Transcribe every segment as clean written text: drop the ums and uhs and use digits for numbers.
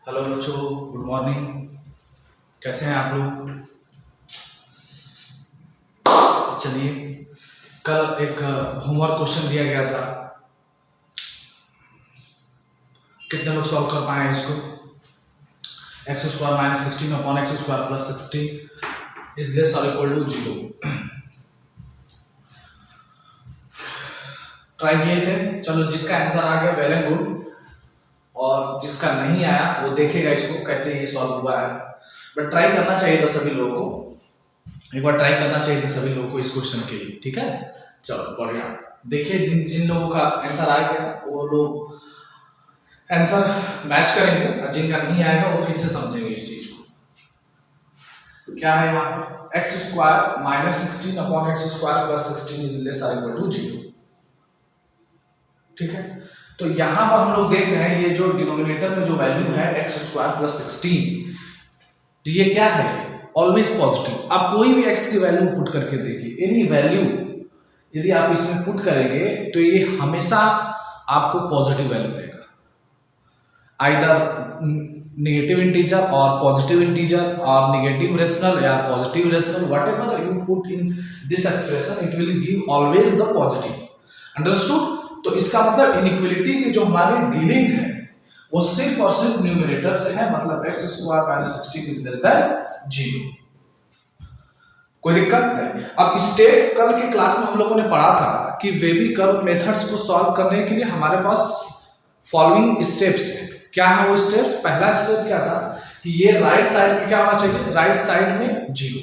Hello बच्चों, good morning. कैसे हैं आप लोग? चलिए, कल एक होमवर्क क्वेश्चन दिया गया था। कितने लोग सॉल्व कर पाए हैं इसको? X square minus 16 upon x square plus 16 is less और इक्वल टू 0। ट्राई किए थे। चलो, जिसका आंसर आ गया वेल एंड गुड, और जिसका नहीं आया वो देखेगा इसको कैसे ये सॉल्व हुआ है। बट ट्राई करना चाहिए था सभी लोगों को, एक बार ट्राई करना चाहिए था सभी लोगों को इस क्वेश्चन के लिए। ठीक है, चलो बढ़िया। देखिए, जिन जिन लोगों का आंसर आ गया वो लोग आंसर मैच करेंगे, और जिनका नहीं आएगा वो फिर से समझेंगे इस चीज को। तो क्या है यहाँ पे? X square minus 16 upon x square plus 16 is less और इक्वल टू 0। ठीक है, तो यहाँ पर हम लोग देख रहे हैं ये जो डिनोमिनेटर में जो वैल्यू है एक्स स्क्वायर प्लस 16, तो ये क्या है? Always positive. आप कोई भी एक्स की वैल्यू पुट करके देखिए, एनी वैल्यू यदि आप इसमें पुट करेंगे तो ये हमेशा आपको पॉजिटिव वैल्यू देगा। आइदर नेगेटिव इंटीजर और पॉजिटिव इंटीजर और नेगेटिव रेशनल या positive rational, whatever you put in this expression it will give always the positive. Understood? तो इसका मतलब इनइक्वालिटी की जो हमारी डीलिंग है वो सिर्फ और सिर्फ न्यूमरेटर से है, मतलब x square minus 16 is less than 0। कोई दिक्कत नहीं। अब स्टेप कल के क्लास में हम लोगों ने पढ़ा था कि वेबी कर्व मेथड्स को सॉल्व करने के लिए हमारे पास फॉलोइंग स्टेप्स हैं। क्या है वो स्टेप्स? पहला स्टेप क्या था कि ये राइट साइड में क्या होना चाहिए? राइट साइड में 0।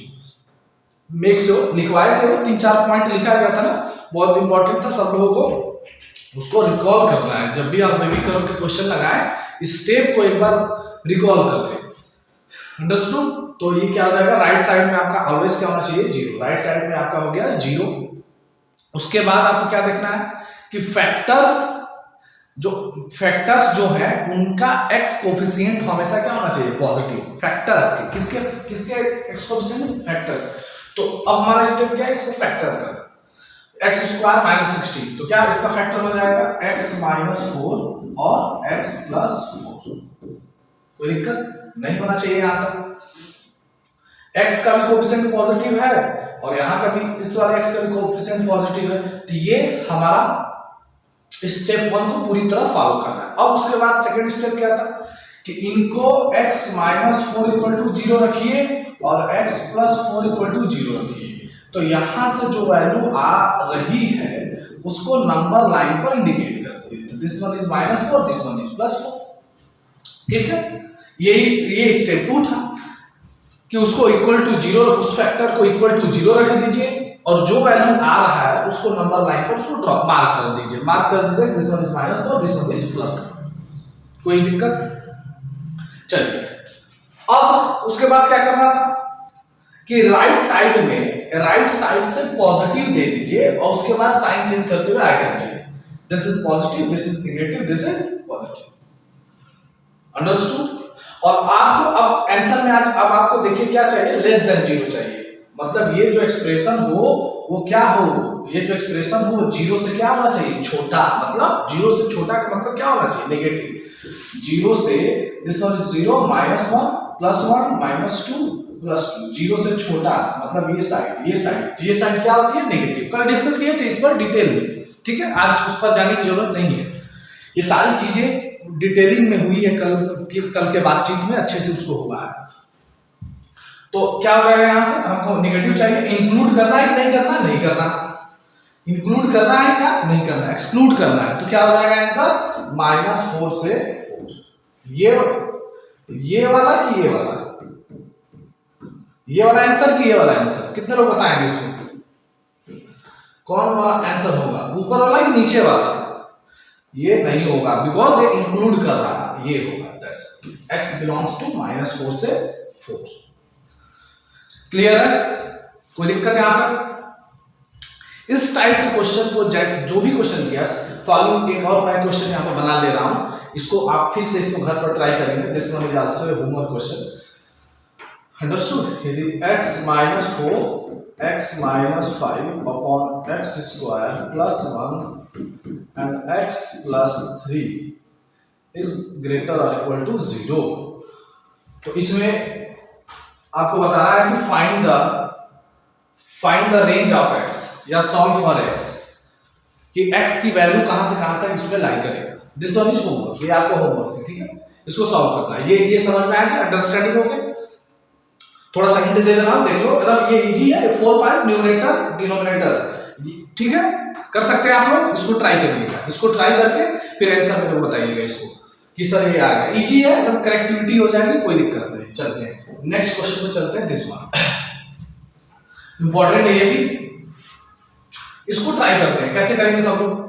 मेक श्योर लिखवाए थे, वो 3-4 पॉइंट लिखा गया था ना, बहुत इंपॉर्टेंट था, सब लोगों को उसको रिकॉल करना है। जब भी आप वेबी कर्व के क्वेश्चन लगाएं, स्टेप को एक बार रिकॉल कर लें। अंडरस्टूड? तो ये क्या हो जाएगा? राइट साइड में आपका ऑलवेज क्या होना चाहिए? 0। राइट साइड में आपका हो गया 0। उसके बाद आपको क्या देखना है कि फैक्टर्स जो है उनका एक्स कोफिशिएंट हमेशा क्या होना चाहिए? पॉजिटिव। फैक्टर्स के किसके किसके एक्स कोफिशिएंट? फैक्टर्स। तो अब हमारा स्टेप क्या है? इसको फैक्टर करना। एक्स स्क्वायर माइनस 16, तो क्या इसका फैक्टर हो जाएगा? एक्स माइनस 4 और एक्स प्लस 4। कोई दिक्कत नहीं होना चाहिए यहाँ तक। एक्स का भी कोफिशिएंट पॉजिटिव है और यहाँ का भी, इस वाले एक्स का भी कोफिशिएंट पॉजिटिव है। तो ये हमारा स्टेप 1 को पूरी तरह फॉलो करना है। अब उसके बाद सेकंड स्टेप क्या था कि इनको x माइनस 4 इक्वल टू 0 रखिए और x प्लस 4 इक्वल टू 0 रखिए। तो यहां से जो वैल्यू आ रही है उसको नंबर लाइन पर इंडिकेट करते हैं। This one is minus 4, this one is plus 4। ठीक है, ये स्टेप 2 था कि उसको इक्वल टू 0, उस फैक्टर को इक्वल टू 0 रख दीजिए और जो वैल्यू आ रहा है उसको नंबर लाइन पर उसको ड्रॉप मार्क कर दीजिए। This one is minus 4, this one is plus 4। कोई दिक्कत? चलिए, अब उसके बाद क्या करना था कि राइट साइड से पॉजिटिव दे दीजिए और उसके बाद साइन चेंज करते हुए आगे आ जाइए। This is positive, this is negative, this is positive. Understood? और आपको अब आंसर में आज अब आपको देखिए क्या चाहिए? लेस देन 0 चाहिए। मतलब ये जो एक्सप्रेशन हो वो क्या हो? ये जो एक्सप्रेशन हो 0 से क्या होना चाहिए? छोटा। मतलब 0 से छोटा का मतलब क्या होना चाहिए? नेगेटिव। 0 से this one is 0 minus 1 plus 1 minus 2 plus 2। 0 से छोटा मतलब ये साइड क्या होती है? नेगेटिव। कल डिस्कस किए थे इस पर डिटेल में। ठीक है, आज उस पर जाने की जरूरत नहीं है। ये सारी चीजें डिटेलिंग में हुई है कल के बातचीत में, अच्छे से उसको हुआ है। तो क्या हो जाएगा? यहां से हमको नेगेटिव चाहिए। इंक्लूड करना है कि नहीं करना? नहीं करना। इंक्लूड करना है क्या? नहीं करना। एक्सक्लूड करना है। तो क्या हो जाएगा आंसर? माइनस 4 से 4। ये वाला कि ये वाला? ये वाला आंसर कि ये वाला आंसर? कितने लोग बताएंगे इसको? कौन वाला आंसर होगा? ऊपर वाला कि नीचे वाला? ये नहीं होगा, बिकॉज ये इंक्लूड कर रहा है। ये होगा that's x belongs to minus 4 से 4। क्लियर है? कोई दिक्कत यहां तक? इस टाइप के क्वेश्चन को जो भी क्वेश्चन किया, फॉलोइंग एक और मैं क्वेश्चन यहां पर बना ले रहा हूं, इसको आप फिर से इसको घर पर ट्राई करेंगे। This one is also a homework question. Understood? यदि x minus 4 x minus 5 upon x square plus 1 and x plus 3 is greater or equal to 0, तो इसमें आपको बताना है कि find the range of x या सॉल्व फॉर एक्स, कि x की वैल्यू कहां से कहां तक इसमें लाई करेगा। दिस वन इज होमवर्क, ये आपका होमवर्क है, ठीक है, इसको सॉल्व करना है। ये समझ में आया, अंडरस्टैंडिंग हो गया? थोड़ा सा हिंट दे देना, देख लो, मतलब ये इजी है, 4 5 न्यूमरेटर डिनोमिनेटर, ठीक है, कर सकते हैं आप लोग। इसको ट्राई करिएगा, इसको ट्राई करके फिर आंसर मेरे को बताइएगा इसको कि सर ये आ गया। इजी है, एकदम करेक्टिविटी हो जाएगी, कोई दिक्कत नहीं। चलते हैं नेक्स्ट क्वेश्चन पे, चलते हैं। दिस वन इंपॉर्टेंट है ये भी, इसको ट्राई करते हैं। कैसे करेंगे सब लोग,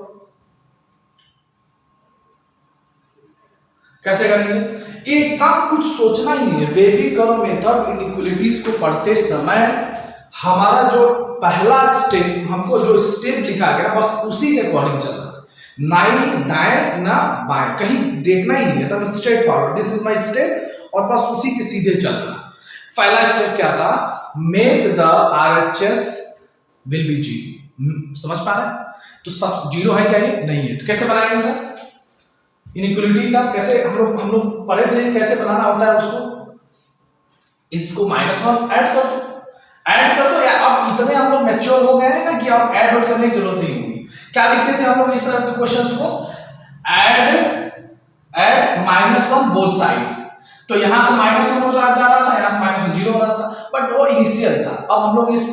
कैसे करेंगे? एकदम कुछ सोचना ही नहीं है। वेविकर्व मेथड इनइक्वालिटीज को पढ़ते समय हमारा जो पहला स्टेप, हमको जो स्टेप लिखा गया बस उसी के अकॉर्डिंग चलना, ना दाएं ना बाएं, कहीं देखना ही नहीं है, तब straight forward, this is my step, और बस उसी के सीधे चलना। पहला स्टेप क्या था? Make the RHS will be zero. समझ पा रहे हैं? तो सब जीरो है क्या? ये नहीं है, तो कैसे बनाएंगे सर इनइक्वालिटी का? कैसे हम लोग पढ़े थे कैसे बनाना होता है उसको। इसको -1 ऐड कर दो या अब इतने हम लोग मैच्योर हो गए हैं ना कि अब ऐड करने की जरूरत नहीं होगी। क्या लिखते थे हम लोग इस तरह के क्वेश्चंस को? ऐड -1 बोथ साइड, तो यहां से -1 हो जा रहा था, यहां से -1 0 हो रहा था, बट वो इनिशियल था। अब हम लोग इस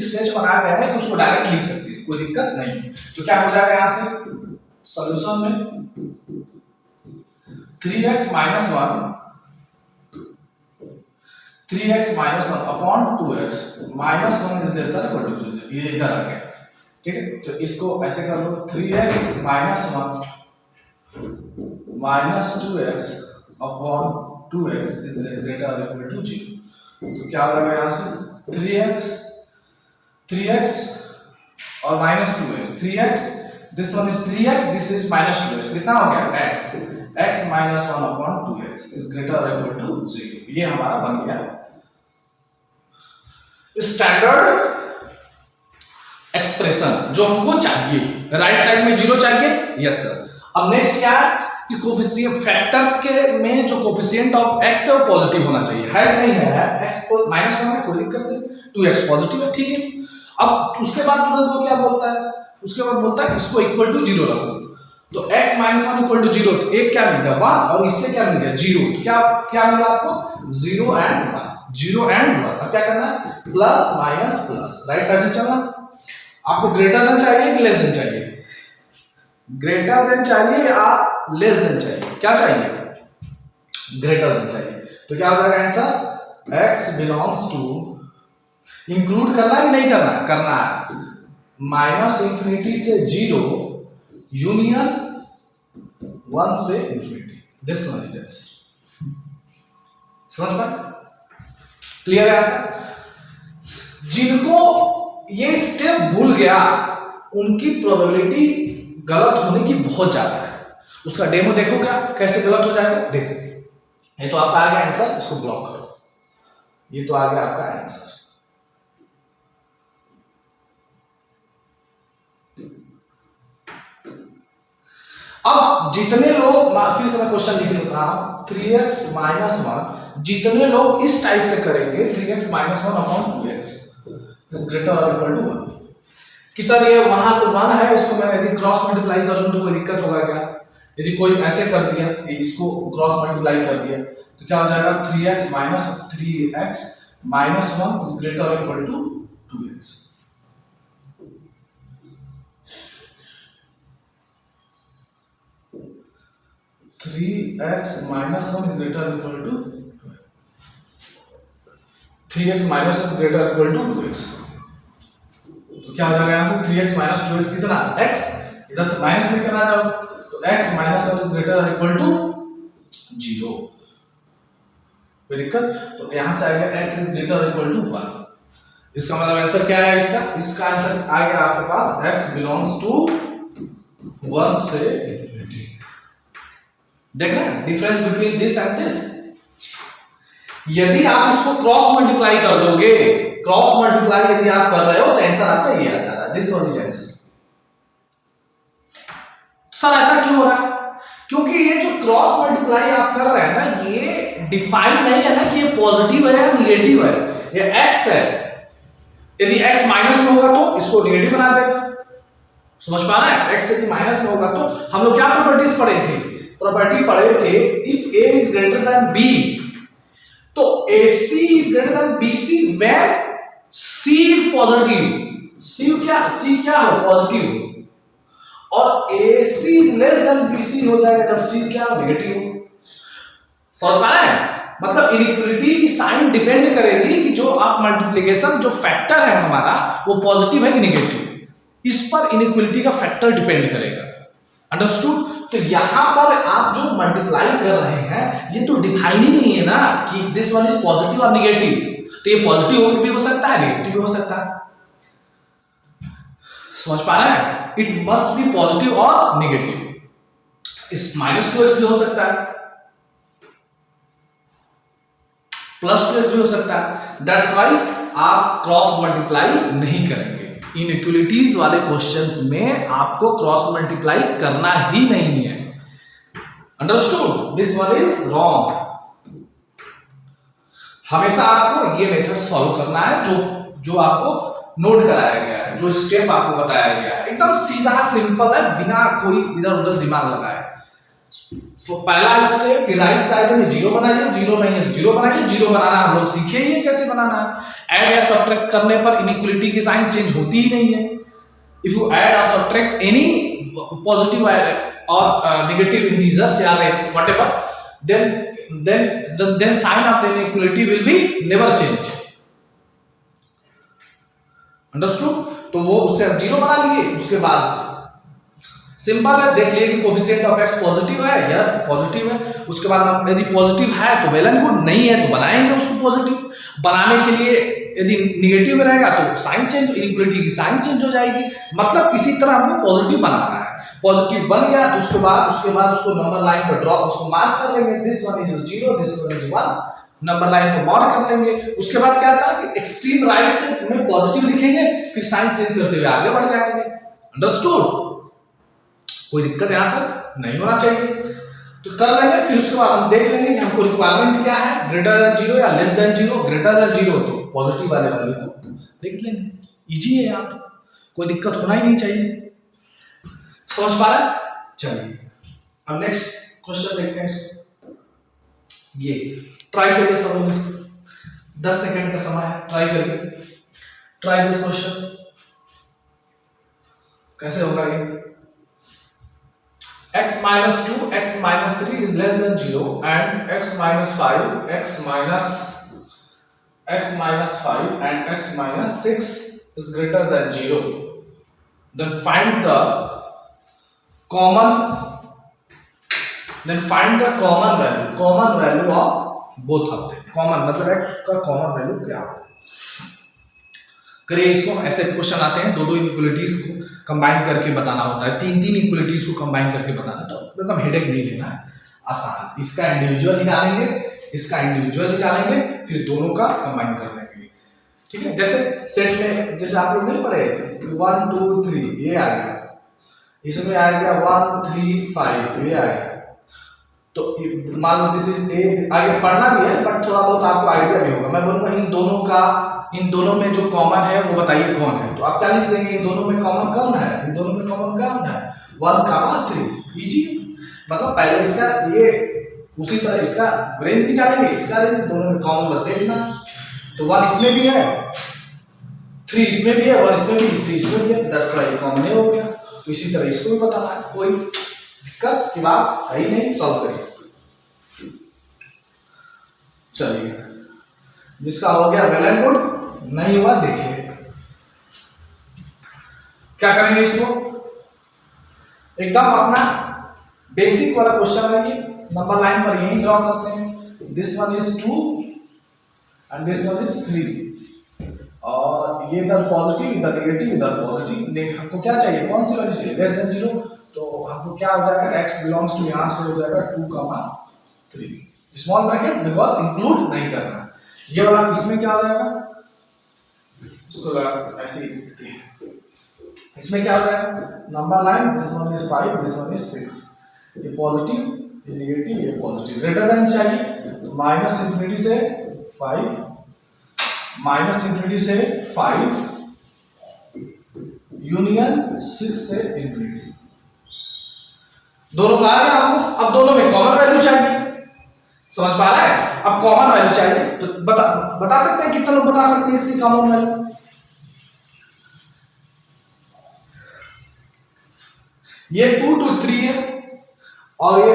स्टेज पर आ गए हैं कि उसको डायरेक्ट लिख सकते हैं, कोई दिक्कत नहीं। तो क्या हो जाएगा यहां से सॉल्यूशन में 3x -1 upon 2x -1 is lesser equal to 0, ये इधर आ गया, ठीक है। तो इसको ऐसे कर लो, 3x -1 -2x upon 2x is greater equal to 0। तो क्या हो जाएगा यहां से 3x और -2x, 3x, this one is 3x, this is -2x, कितना हो गया x -1 upon 2x is greater equal to 0। ये हमारा बन गया स्टैंडर्ड एक्सप्रेशन जो हमको चाहिए। राइट साइड में 0 चाहिए, यस सर। अब नेक्स्ट क्या है कि कोफिशिएंट फैक्टर्स के में जो कोफिशिएंट ऑफ x है वो पॉजिटिव होना चाहिए, है नहीं है? x को -1 है, कोई दिक्कत नहीं, 2x पॉजिटिव है, ठीक है। अब उसके बाद तुरंत वो क्या बोलता है? उसके बाद बोलता है इसको इक्वल टू 0 रखो। तो x -1 इक्वल टू 0, तो एक क्या मिल गया 1, और इससे क्या मिल गया 0। तो क्या मिला आपको 0 एंड 1, 0 एंड 1। अब क्या करना है? Plus minus plus, right side से चलना। आपको ग्रेटर देन चाहिए कि लेस देन चाहिए? ग्रेटर देन चाहिए या लेस देन चाहिए? क्या चाहिए? ग्रेटर देन चाहिए। तो क्या हो जाएगा answer? x belongs to, include करना है कि नहीं करना? करना है। -∞ से 0 यूनियन 1 से infinity, this one is answer. समझ पाए? क्लियर है आपका? जिनको ये स्टेप भूल गया उनकी प्रोबेबिलिटी गलत होने की बहुत ज्यादा है। उसका डेमो देखोगे आप कैसे गलत हो जाएगा, देखो। ये तो आपका आ गया आंसर, इसको ब्लॉक करो। ये तो आ गया आपका आंसर। अब जितने लोग, फिर से मैं क्वेश्चन लिख लेता हूं, 3x -1, जितने लोग इस टाइप से करेंगे 3x -1 upon 2x is greater और इक्वल टू 1, कि सर ये वहां से 1 है, इसको मैं यदि क्रॉस मल्टीप्लाई कर दूं तो कोई दिक्कत होगा क्या? यदि कोई ऐसे कर दिया, इसको क्रॉस मल्टीप्लाई कर दिया, तो क्या हो जाएगा 3x -1 इज ग्रेटर और equal to 2x। -1 is greater or equal to 3x -1 is greater or equal to 2x। तो क्या हो जाएगा यहां से 3x - 2x कितना? x, इधर से माइनस लेकर आ जाओ, तो x -1 is greater or equal to 0। कोई दिक्कत? तो यहां से आएगा x is greater or equal to 1। इसका मतलब आंसर क्या है इसका? इसका आंसर आएगा आपके पास x belongs to 1 से इंफिनिटी। देख रहे हैं difference between this and this? यदि आप इसको क्रॉस मल्टीप्लाई कर दोगे, क्रॉस मल्टीप्लाई यदि आप कर रहे हो तो आंसर आपका ये आ जा रहा है, this one is answer. Sir ऐसा क्यों हो रहा है? क्योंकि ये जो क्रॉस मल्टीप्लाई आप कर रहे हैं ना, ये डिफाइन नहीं है ना कि ये पॉजिटिव है या निगेटिव है, ये x है। यदि x माइनस में होगा तो इसको नेगेटिव बना देगा, समझ पा रहे हैं? x यदि माइनस में होगा तो हम लोग क्या प्रॉपर्टीज पढ़े थे? प्रॉपर्टी पढ़े थे if a is greater than b, तो ac is greater than bc when c is positive. c क्या हो? पॉजिटिव। और AC is less than BC हो जाएगा जब C क्या नेगेटिव हो। समझ पा रहे हैं? मतलब इनइक्वालिटी की साइन डिपेंड करेगी कि जो आप मल्टीप्लिकेशन जो फैक्टर है हमारा वो पॉजिटिव है कि नेगेटिव, इस पर इनइक्वालिटी का फैक्टर डिपेंड करेगा। अंडरस्टूड? तो यहां पर आप जो मल्टीप्लाई कर रहे हैं ये तो डिफाइन ही नहीं है ना कि दिस वन इज पॉजिटिव और नेगेटिव, तो ये पॉजिटिव भी हो सकता है, नेगेटिव भी हो सकता है। समझ पा रहे हैं? इट मस्ट बी पॉजिटिव और नेगेटिव। इस -2x भी हो सकता है, +2x भी हो सकता है। दैट्स व्हाई आप क्रॉस मल्टीप्लाई नहीं करेंगे। इनइक्वालिटीज वाले क्वेश्चंस में आपको क्रॉस मल्टीप्लाई करना ही नहीं है। Understood? This one is wrong. हमेशा आपको ये मेथड्स फॉलो करना है जो आपको नोट कराया गया है, जो स्टेप आपको बताया गया है, एकदम सीधा सिंपल है, बिना कोई इधर उधर दिमाग लगाए। तो पहला स्टेप राइट साइड में जीरो बनाइए, जीरो नहीं है तो जीरो बनाइए। जीरो बनाना हम लोग सीखे ही है कैसे बनाना है। ऐड या सब्ट्रैक्ट करने पर इनइक्वालिटी की साइन चेंज होती ही नहीं है। इफ यू ऐड और सब्ट्रैक्ट एनी पॉजिटिव और नेगेटिव इंटीजर्स या whatever, then sign of the inequality will be never change। Understood? तो वो उससे जीरो बना लिए। उसके बाद सिंपल है, देख लिए कि कोएफिशिएंट ऑफ x पॉजिटिव है, यस पॉजिटिव है। उसके बाद यदि पॉजिटिव है तो वेल एंड गुड, नहीं है तो बनाएंगे उसको पॉजिटिव। बनाने के लिए यदि निगेटिव रहेगा तो साइन चेंज, इनइक्वालिटी की साइन चेंज हो जाएगी। मतलब किसी तरह हमको पॉजिटिव बनाना है। पॉजिटिव बन गया तो उसके बाद उसको नंबर लाइन पर ड्रॉ, उसको मार्क कर लेंगे, this one is 0, this one is 1, number line पर मार्क कर लेंगे। उसके बाद क्या था कि एक्सट्रीम राइट से में पॉजिटिव लिखेंगे, फिर साइन चेंज करते हुए आगे बढ़ जाएंगे। अंडरस्टूड? कोई दिक्कत यहां तक नहीं होना चाहिए। तो कर लेंगे, फिर उसके बाद हम देख लेंगे कि हमको रिक्वायरमेंट क्या है, ग्रेटर देन 0 या लेस देन 0। ग्रेटर देन 0 तो पॉजिटिव वाले वैल्यू को देख लेंगे। इजी है, यहां तो कोई दिक्कत होना ही नहीं चाहिए। समझ पा रहे हैं? चलिए अब नेक्स्ट क्वेश्चन देखते हैं इसको। ये ट्राई करिए सब लोग, इसको 10 सेकंड का समय है, ट्राई करिए। Try this question. कैसे होगा ये? x minus 2, x minus 3 is less than 0 and x minus 5, x minus 5 and x minus 6 is greater than 0. Then find the common value of both of them. Common मतलब x का common value क्या होता है? करिए इसको। ऐसे question आते हैं, दो इनइक्वालिटीज को कंबाइन करके बताना होता है, तीन इक्वलिटीज को कंबाइन करके बताना, तो एकदम हेडेक नहीं लेना है, आसान। इसका इंडिविजुअल निकालेंगे, इसका इंडिविजुअल निकालेंगे, फिर दोनों का कंबाइन कर देंगे। ठीक है? जैसे सेट में जैसे आप लोग नहीं पढ़े 1 2 3 ये आ गया, इसमें आ गया 1 3 5 ये आ गया। तो मान लो दिस इज ए, आगे पढ़ना भी है बट थोड़ा बहुत आपको आइडिया भी होगा। मैं बोलूंगा इन दोनों में जो कॉमन है वो बताइए कौन है। तो आप क्या लिख देंगे? इन दोनों में कॉमन कौन है? इन दोनों में कॉमन कौन है? 1, 3। इजी। मतलब पहले इसका ये, उसी तरह इसका रेंज निकालेंगे, इसका रेंज, दोनों में कॉमन बस देखना। तो 1 इसमें भी है, 3 इसमें भी है, और इसमें भी 3 इसमें भी है, दैट्स व्हाई कॉमन हो गया। तो इसी तरह इसको भी बताना है, कोई दिक्कत की बात है ही नहीं। सॉल्व करिए। चलिए, जिसका हो गया वेल एंड गुड, नहीं हुआ देखिए क्या करेंगे। इसको एकदम अपना बेसिक वाला क्वेश्चन है, ये नंबर लाइन पर यही ड्रॉ करते हैं। This one is 2 and this one is 3, और ये इधर पॉजिटिव, इधर नेगेटिव, इधर पॉजिटिव। हमको क्या चाहिए? कौन सी वैल्यू चाहिए? Less than 0। तो हमको क्या हो जाएगा? x बिलोंग्स टू, यहां से हो जाएगा 2, 3 स्मॉल ब्रैकेट, बिकॉज इंक्लूड नहीं करना। ये वाला इसमें क्या हो जाएगा? इसको ऐसे ही लिखते हैं। इसमें क्या हो जाएगा? Number line, this one is 5, this one is 6। ये पॉजिटिव ये नेगेटिव ये पॉजिटिव, ग्रेटर देन चाहिए माइनस इंफिनिटी से 5, माइनस इंफिनिटी से 5 यूनियन 6 से इंफिनिटी। दोनों का आ गया हमको। अब दोनों में कॉमन वैल्यू चाहिए, समझ पा रहा है? अब कॉमन वैल्यू चाहिए तो बता सकते हैं, कितने लोग बता सकते हैं इसकी कॉमन वैल्यू? ये 2 to 3 है और ये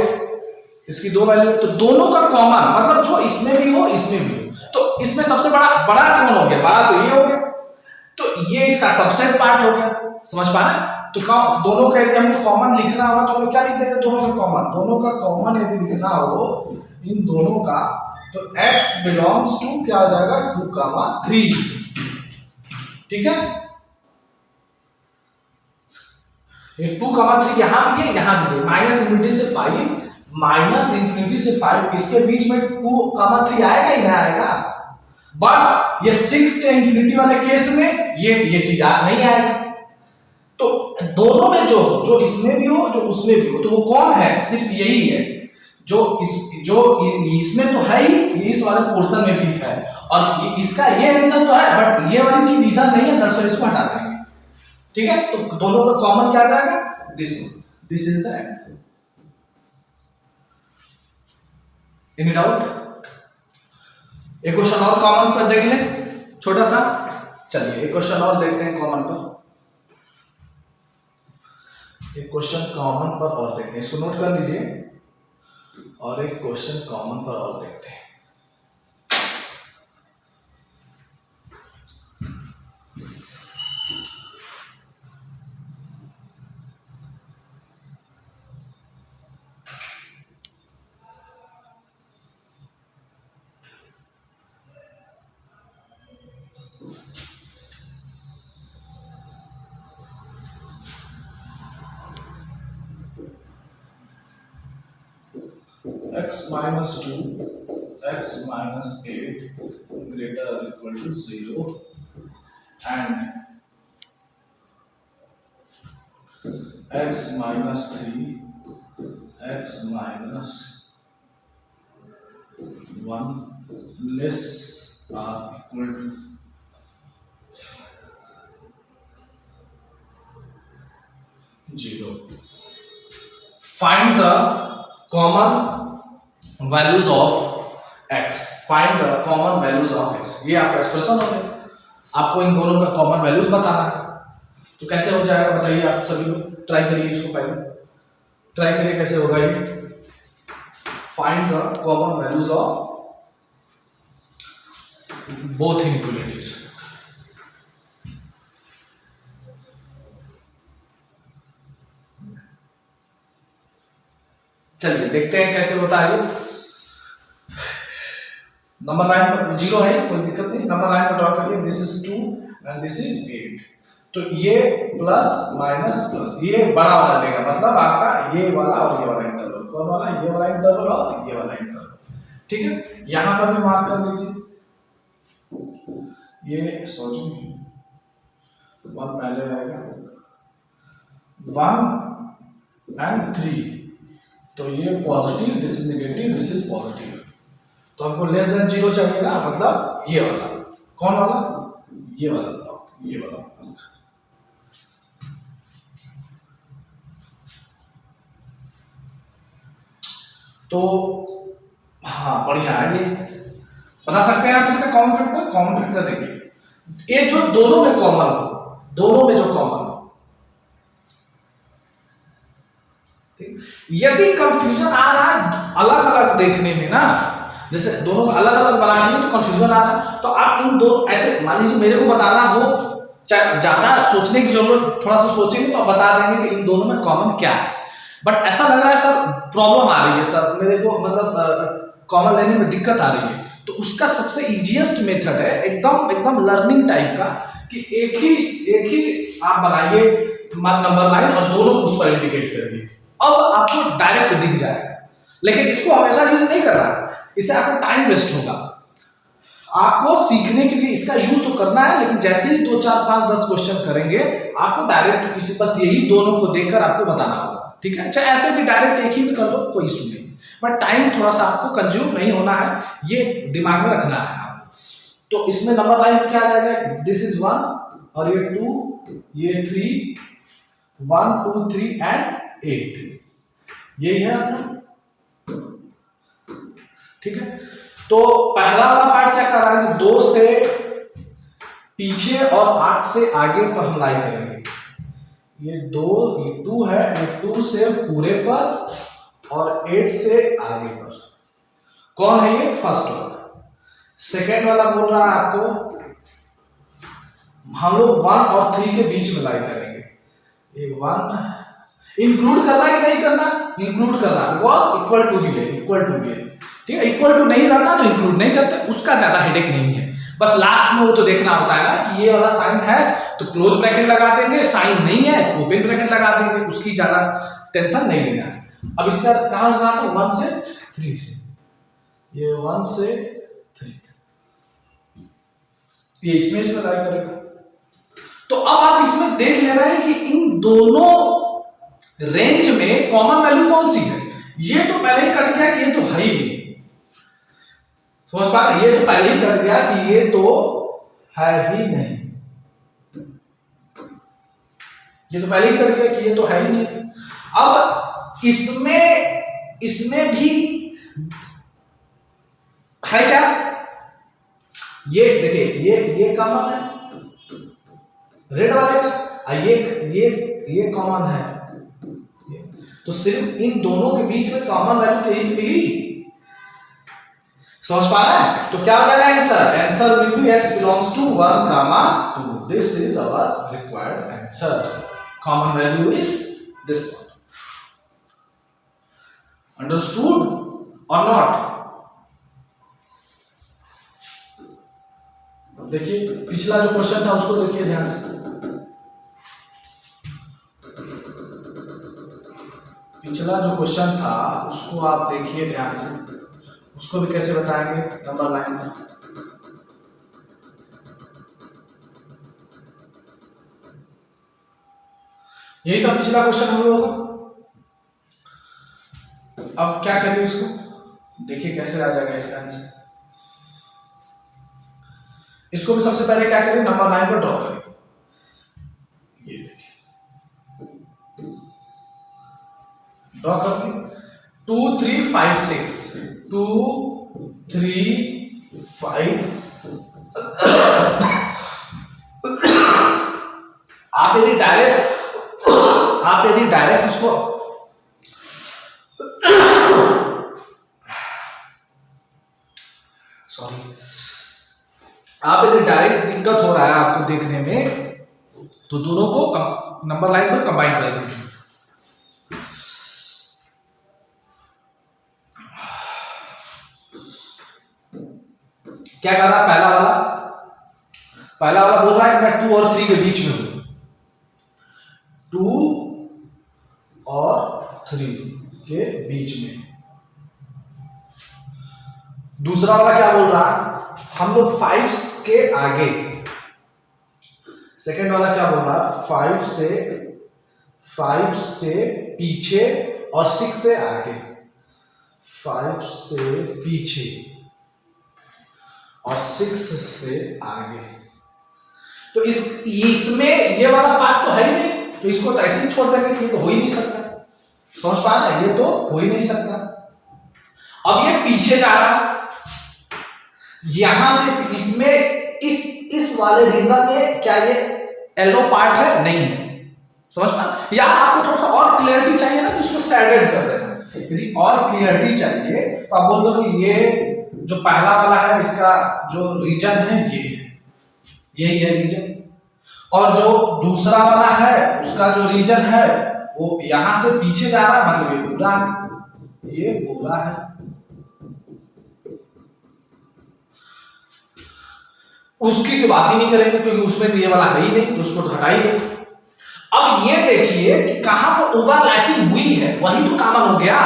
इसकी दो वैल्यू, तो दोनों का कॉमन मतलब जो इसमें भी हो इसमें भी हो, तो इसमें सबसे बड़ा बड़ा कौन हो गया? बड़ा तो ये हो गया, तो ये इसका सबसेट पार्ट हो गया। समझ पा रहे हैं? तो दोनों का यदि हमको कॉमन लिखना होगा तो हम लोग क्या लिख देंगे? दोनों का कॉमन यदि लिखना हो इन दोनों का, तो x बिलोंग्स टू क्या हो जाएगा? 2, 3। ठीक है, ये 2, 3 यहां भी है, यहां भी है। माइनस इंफिनिटी से 5, माइनस इंफिनिटी से 5, इसके बीच में 2, 3 आएगा ही ना आएगा। बट ये 6 से इंफिनिटी वाले केस में ये चीज नहीं आएगा। तो दोनों में जो इसमें भी हो जो उसमें भी हो, तो वो कौन है? सिर्फ यही है जो इसमें तो है ही, ये इस वाले पोर्शन में भी है, और इसका ये आंसर तो है, बट ये वाली चीज इधर नहीं है, दरअसल इसको हटा देंगे। ठीक है, तो दोनों का कॉमन क्या आ जाएगा? This is the answer. Any doubt? एक क्वेश्चन और कॉमन पर देख लें, छोटा सा। चलिए एक क्वेश्चन और देखते हैं कॉमन पर, एक क्वेश्चन कॉमन पर और देखते हैं, इसको नोट कर लीजिए, और एक क्वेश्चन कॉमन पर और देखते हैं। x minus 2, x minus 8 greater or equal to 0, and x minus 3, x minus 1 less or equal to 0. Find the common values of x. Find the common values of x. ये आपका expression हो गया, आपको इन दोनों का कॉमन वैल्यूज बताना है। तो कैसे हो जाएगा बताइए? आप सभी लोग ट्राई करिए, इसको पहले ट्राई करिए कैसे होगा ये। Find the common values of both inequalities. चलिए देखते हैं कैसे होता है। नंबर 9 पर 0 है, कोई दिक्कत नहीं। नंबर 9 पर ड्रॉ करिए, this is 2 and this is 8। तो ये प्लस माइनस प्लस, ये बड़ा वाला देगा, मतलब आपका ये वाला और ये वाला इंटरवल, कौन वाला? ये वाला इंटरवल और ये वाला इंटरवल। ठीक है, यहां पर भी मार्क कर लीजिए, ये सोचिए 1 पहले रहेगा, 1 एंड 3, तो ये positive, this is negative, this is positive. तो हमको लेस देन 0 चाहिए ना, मतलब ये वाला, कौन वाला? ये वाला ब्लॉक, ये वाला ब्लॉक। तो हाँ बढ़िया है, ये बता सकते हैं आप इसका कॉमन फैक्टर। कॉमन फैक्टर देखिए, ये जो दोनों में कॉमन हो, दोनों में जो कॉमन हो, यदि कंफ्यूजन आ रहा है अलग अलग देखने में ना, जैसे दोनों को अलग अलग बना दिए तो कंफ्यूजन आ रहा है, तो आप इन दो ऐसे मान लीजिए मेरे को बताना हो, ज्यादा सोचने की जरूरत, थोड़ा सा सोचेंगे तो बता देंगे कि इन दोनों में कॉमन क्या है। बट ऐसा लग रहा है सर प्रॉब्लम आ रही है सर मेरे को, मतलब कॉमन लेने में दिक्कत आ रही है, तो उसका सबसे इजीएस्ट मेथड है एकदम लर्निंग टाइप का, कि एक ही आप बनाइए नंबर लाइन और दोनों को उस पर इंडिकेट करिए, अब आपको डायरेक्ट दिख जाएगा। लेकिन इसको हमेशा यूज नहीं कर रहा, इससे आपका टाइम वेस्ट होगा। आपको सीखने के लिए इसका यूज तो करना है, लेकिन जैसे ही 2, 4, 5, 10 क्वेश्चन करेंगे आपको डायरेक्ट इसी बस यही दोनों को देखकर आपको बताना होगा। ठीक है, अच्छा ऐसे भी डायरेक्ट एक ही में कर दो, कोई इशू नहीं। बट टाइम थोड़ा सा आपको कंज्यूम नहीं होना है, ये दिमाग में रखना है आपको। तो इसमें नंबर लाइन में क्या आ जाएगा, दिस इज 1 और ये 2, ये 3, 1 2 3 एंड 8, यही है अपना, ठीक है। तो पहला वाला पार्ट क्या कर रहा है, 2 से पीछे और 8 से आगे पर हम लाई करेंगे। ये 2 है, ये 2 से पूरे पर और 8 से आगे पर। कौन है ये, फर्स्ट वाला। सेकेंड वाला बोल रहा है आपको हम लोग 1 और 3 के बीच में लाई करेंगे। ये 1 इंक्लूड करना है कि नहीं करना, इंक्लूड करना, बिकॉज इक्वल टू भी है, इक्वल टू भी है, ठीक है। इक्वल टू नहीं रहता तो इंक्लूड नहीं करते, उसका ज्यादा हेडेक नहीं है। बस लास्ट में वो तो देखना होता है ना कि ये वाला साइन है तो क्लोज ब्रैकेट लगा देंगे, साइन नहीं है तो ओपन ब्रैकेट लगा देंगे, उसकी ज्यादा टेंशन नहीं लेना है। अब इसका कहां से आता है, 1 से 3 से, ये 1 से 3, ये इसमें लगा करेगा। तो अब आप इसमें देख ले रहे हैं कि इन दोनों रेंज में कॉमन वैल्यू कौन सी है। ये तो पहले ही कट गया कि ये तो है ही नहीं, समझ पा रहे, ये तो पहले ही कट गया कि ये तो है ही नहीं, ये तो पहले ही कट गया कि ये तो है ही नहीं। अब इसमें भी है क्या, ये देखिए ये कॉमन है रेड वाले का, ये कॉमन है, तो सिर्फ इन दोनों के बीच में कॉमन वैल्यू तो एक मिली, समझ पा रहे हैं। तो क्या हो जाएगा answer, answer will be x belongs to 1, 2, this is our required answer, common value is this one. Understood or not? देखिए पिछला जो क्वेश्चन था उसको देखिए ध्यान से, पिछला जो क्वेश्चन था उसको आप देखिए ध्यान से, उसको भी कैसे बताएंगे नंबर लाइन में। यही था पिछला क्वेश्चन हम लोगों का। अब क्या करेंगे इसको, देखिए कैसे आ जाएगा इसका आंसर। इसको भी सबसे पहले क्या करें, नंबर लाइन पर ड्रॉ करें। ये देखिए ड्रॉ करके 2 3 5 6 2 3 5 आप यदि डायरेक्ट इसको आप यदि डायरेक्ट दिक्कत हो रहा है आपको देखने में, तो दोनों को नंबर लाइन पर कंबाइन कर दीजिए। क्या कर रहा है पहला वाला बोल रहा है कि मैं 2 और 3 के बीच में हूं, 2 और 3 के बीच में। दूसरा वाला क्या बोल रहा है, हम लोग 5 के आगे। सेकेंड वाला क्या बोल रहा है, 5 से पीछे और 6 से आगे, 5 से पीछे और 6 से आगे। तो इसमें ये वाला पार्ट तो है ही नहीं, तो इसको तो ऐसे ही छोड़ देंगे कि ये तो हो ही नहीं सकता, समझ पा रहे हैं, ये तो हो ही नहीं सकता। अब ये पीछे जा रहा है, यहां से इसमें इस वाले रीजन में क्या ये येलो पार्ट है, नहीं है, समझ पा। या आपको थोड़ा सा और क्लियरिटी चाहिए ना तो इसको शेडेड कर देना। यदि और क्लियरिटी चाहिए तो आप बोल दो कि ये जो पहला वाला है इसका जो रीजन है यही है रीजन, और जो दूसरा वाला है उसका जो रीजन है वो यहां से पीछे जा रहा है, मतलब ये पूरा है, ये पूरा है। उसकी तो बात ही नहीं करेंगे क्योंकि उसमें तो ये वाला है ही नहीं, तो उसको हटाइए। अब ये देखिए कि कहां पर ओवरलैपिंग हुई है, वही तो कॉमन हो गया।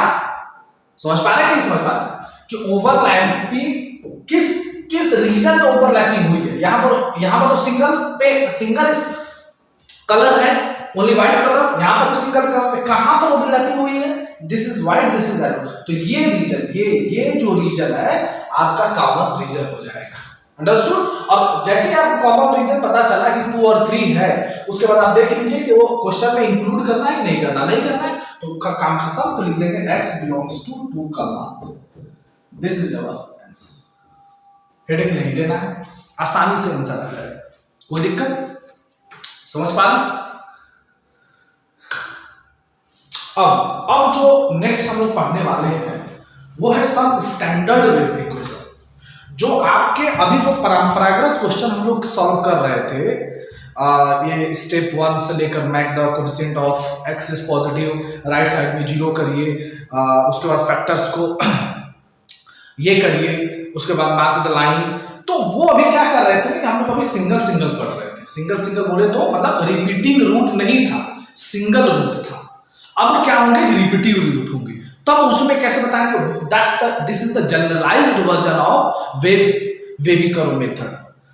समझ पा रहे हैं, नहीं समझ पा रहे कि ओवरलैपिंग किस रीजन में ओवरलैपिंग हुई है। यहां पर तो सिंगल कलर है, ओनली व्हाइट कलर, यहाँ पर भी सिंगल कलर, कहां पर ओवरलैपिंग हुई है, this is white, this is yellow, तो ये रीजन, ये जो रीजन है आपका कॉमन रीजन हो जाएगा। अंडरस्टूड। अब जैसे ही आपको कॉमन रीजन पता चला कि 2 और 3 है, उसके बाद आप देख लीजिए कि वो क्वेश्चन में इंक्लूड करना है कि नहीं करना, नहीं करना है तो काम खत्म, तो लिख देंगे x belongs to 2 comma, this is our answer. Headache नहीं लेना है, आसानी से आंसर आ जाएगा, कोई दिक्कत, समझ पा रहे? अब जो नेक्स्ट हम लोग पढ़ने वाले हैं वो है सम स्टैंडर्ड वेव इक्वेशन, जो आपके अभी जो परंपरागत क्वेश्चन हम लोग सॉल्व कर रहे थे, ये स्टेप 1 से लेकर make the coefficient of x is positive, right side में 0 करिए, उसके बाद फैक्टर्स को ये करिए, उसके बाद मार्क द लाइन, तो वो अभी क्या कर रहे थे कि हम लोग अभी सिंगल सिंगल पढ़ रहे थे। सिंगल बोले तो मतलब रिपीटिंग रूट नहीं था, सिंगल रूट था। अब क्या होंगे, रिपीटिव रूट होंगे, तब उसमें कैसे बताएंगे, this is the generalised version of wavy curve method.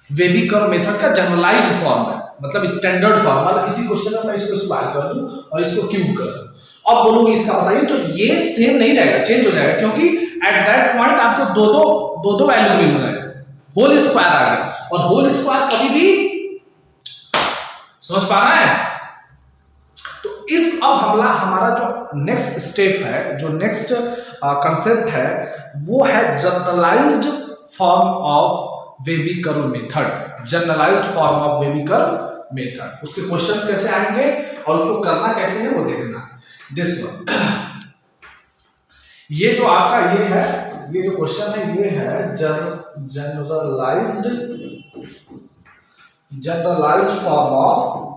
Wavy curve method का जनरलाइज्ड फॉर्म है, मतलब स्टैंडर्ड फॉर्म, मतलब इसी क्वेश्चन में मैं इसको स्क्वायर कर दूं और इसको क्यूब कर दूं, अब बोलूंगी इसका बताइए, तो ये सेम नहीं रहेगा, चेंज हो जाएगा, क्योंकि एट दैट पॉइंट आपको दो वैल्यू मिल रहे हैं, होल स्क्वायर आ गया, और होल स्क्वायर कभी भी, समझ पा रहा है? तो इस अब हमारा जो नेक्स्ट स्टेप है, जो नेक्स्ट कंसेप्ट है, वो है generalised form of wavy curve method. Generalised form of wavy curve method, उसके क्वेश्चंस कैसे आएंगे और उसको करना कैसे है वो देखना। दिस वन, ये जो आपका ये है, ये जो क्वेश्चन है ये है generalised form of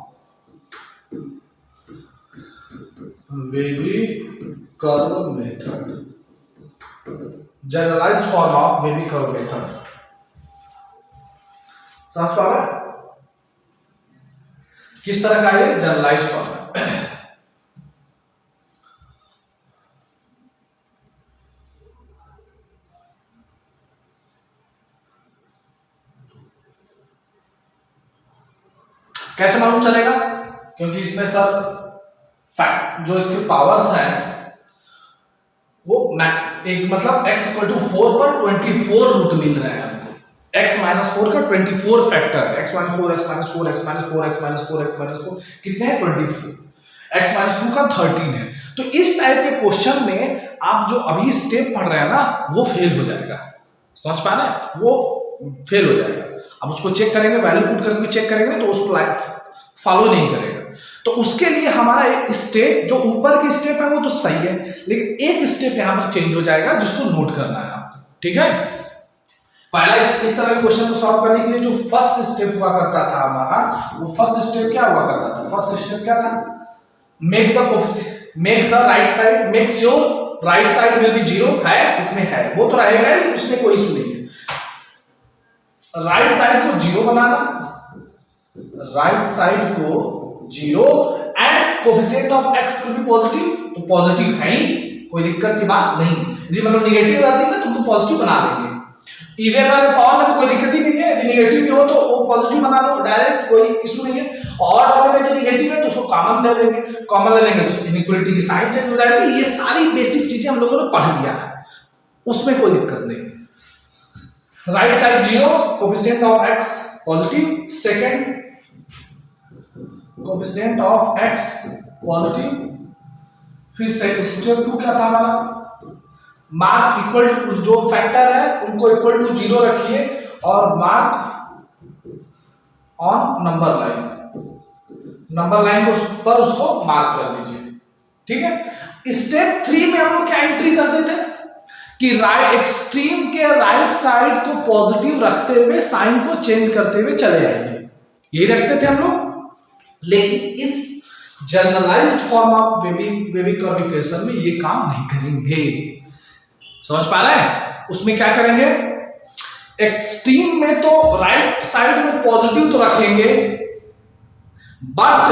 wavy curve method, generalised form of wavy curve method, समझ पा रहे हैं? किस तरह का ये जनरलाइज्ड फॉर्म है? कैसे मालूम चलेगा? क्योंकि इसमें सर फैक्ट जो इसके पावर्स हैं वो एक मतलब x इक्वल टू 4 पर 24 रूट मिल रहा है हमको, x माइनस 4 का 24 फैक्टर है, x minus 4, x minus 4, x minus 4, x minus 4, x minus 4 कितने हैं 24, x माइनस 2 का 13 है। तो इस टाइप के क्वेश्चन में आप जो अभी स्टेप पढ़ रहे हैं ना वो फेल हो जाएगा, समझ पा रहे हैं? वो फेल हो जाएगा। अब उसको चेक करेंगे, वैल्यू पुट करके चेक करेंगे तो उसको फॉलो नहीं करेगा। तो उसके लिए हमारा स्टेप, जो ऊपर की स्टेप है वो तो सही है, लेकिन एक स्टेप यहां पर चेंज हो जाएगा जिसको नोट करना है आपको, ठीक है? पहला इस तरह के क्वेश्चन को सॉल्व करने के लिए जो फर्स्ट स्टेप हुआ करता था हमारा, वो फर्स्ट स्टेप क्या हुआ करता था? फर्स्ट स्टेप क्या था? Make the right side, make sure right side will be 0 है, इसमें है, वो तो रहेगा ही, उसमें कोई इशू नहीं है। राइट साइड को 0 बनाना, राइट साइड को 0 एंड कोएफिशिएंट ऑफ x को भी पॉजिटिव, तो पॉजिटिव है ही, कोई दिक्कत की बात नहीं। यदि मतलब निगेटिव रहती है ना तो उनको पॉजिटिव बना देंगे। इवन वाले पावर में तो कोई दिक्कत ही नहीं है, यदि निगेटिव भी हो तो वो पॉजिटिव बना लो डायरेक्ट, कोई इशू नहीं है। और वाले में यदि निगेटिव है तो उसको कॉमन ले लेंगे, कॉमन ले लेंगे तो इनइक्वालिटी की साइन चेंज हो जाएगी। ये सारी बेसिक चीजें हम लोगों ने पढ़ लिया है, उसमें कोई दिक्कत नहीं। Right side 0, coefficient of x positive, second coefficient of x positive, फिर स्टेप 2 क्या था हमारा? मार्क इक्वल टू, जो फैक्टर है उनको इक्वल टू 0 रखिए और मार्क ऑन नंबर लाइन को पर उसको मार्क कर दीजिए, ठीक है? स्टेप 3 में हम लोग क्या एंट्री करते थे कि राइट एक्सट्रीम के राइट साइड को पॉजिटिव रखते हुए साइन को चेंज करते हुए चले जाएंगे, यही रखते थे हम लोग। लेकिन इस generalised form of wavy curve equation में ये काम नहीं करेंगे, समझ पा रहे हैं? उसमें क्या करेंगे, एक्सट्रीम में तो राइट साइड में पॉजिटिव तो रखेंगे, बट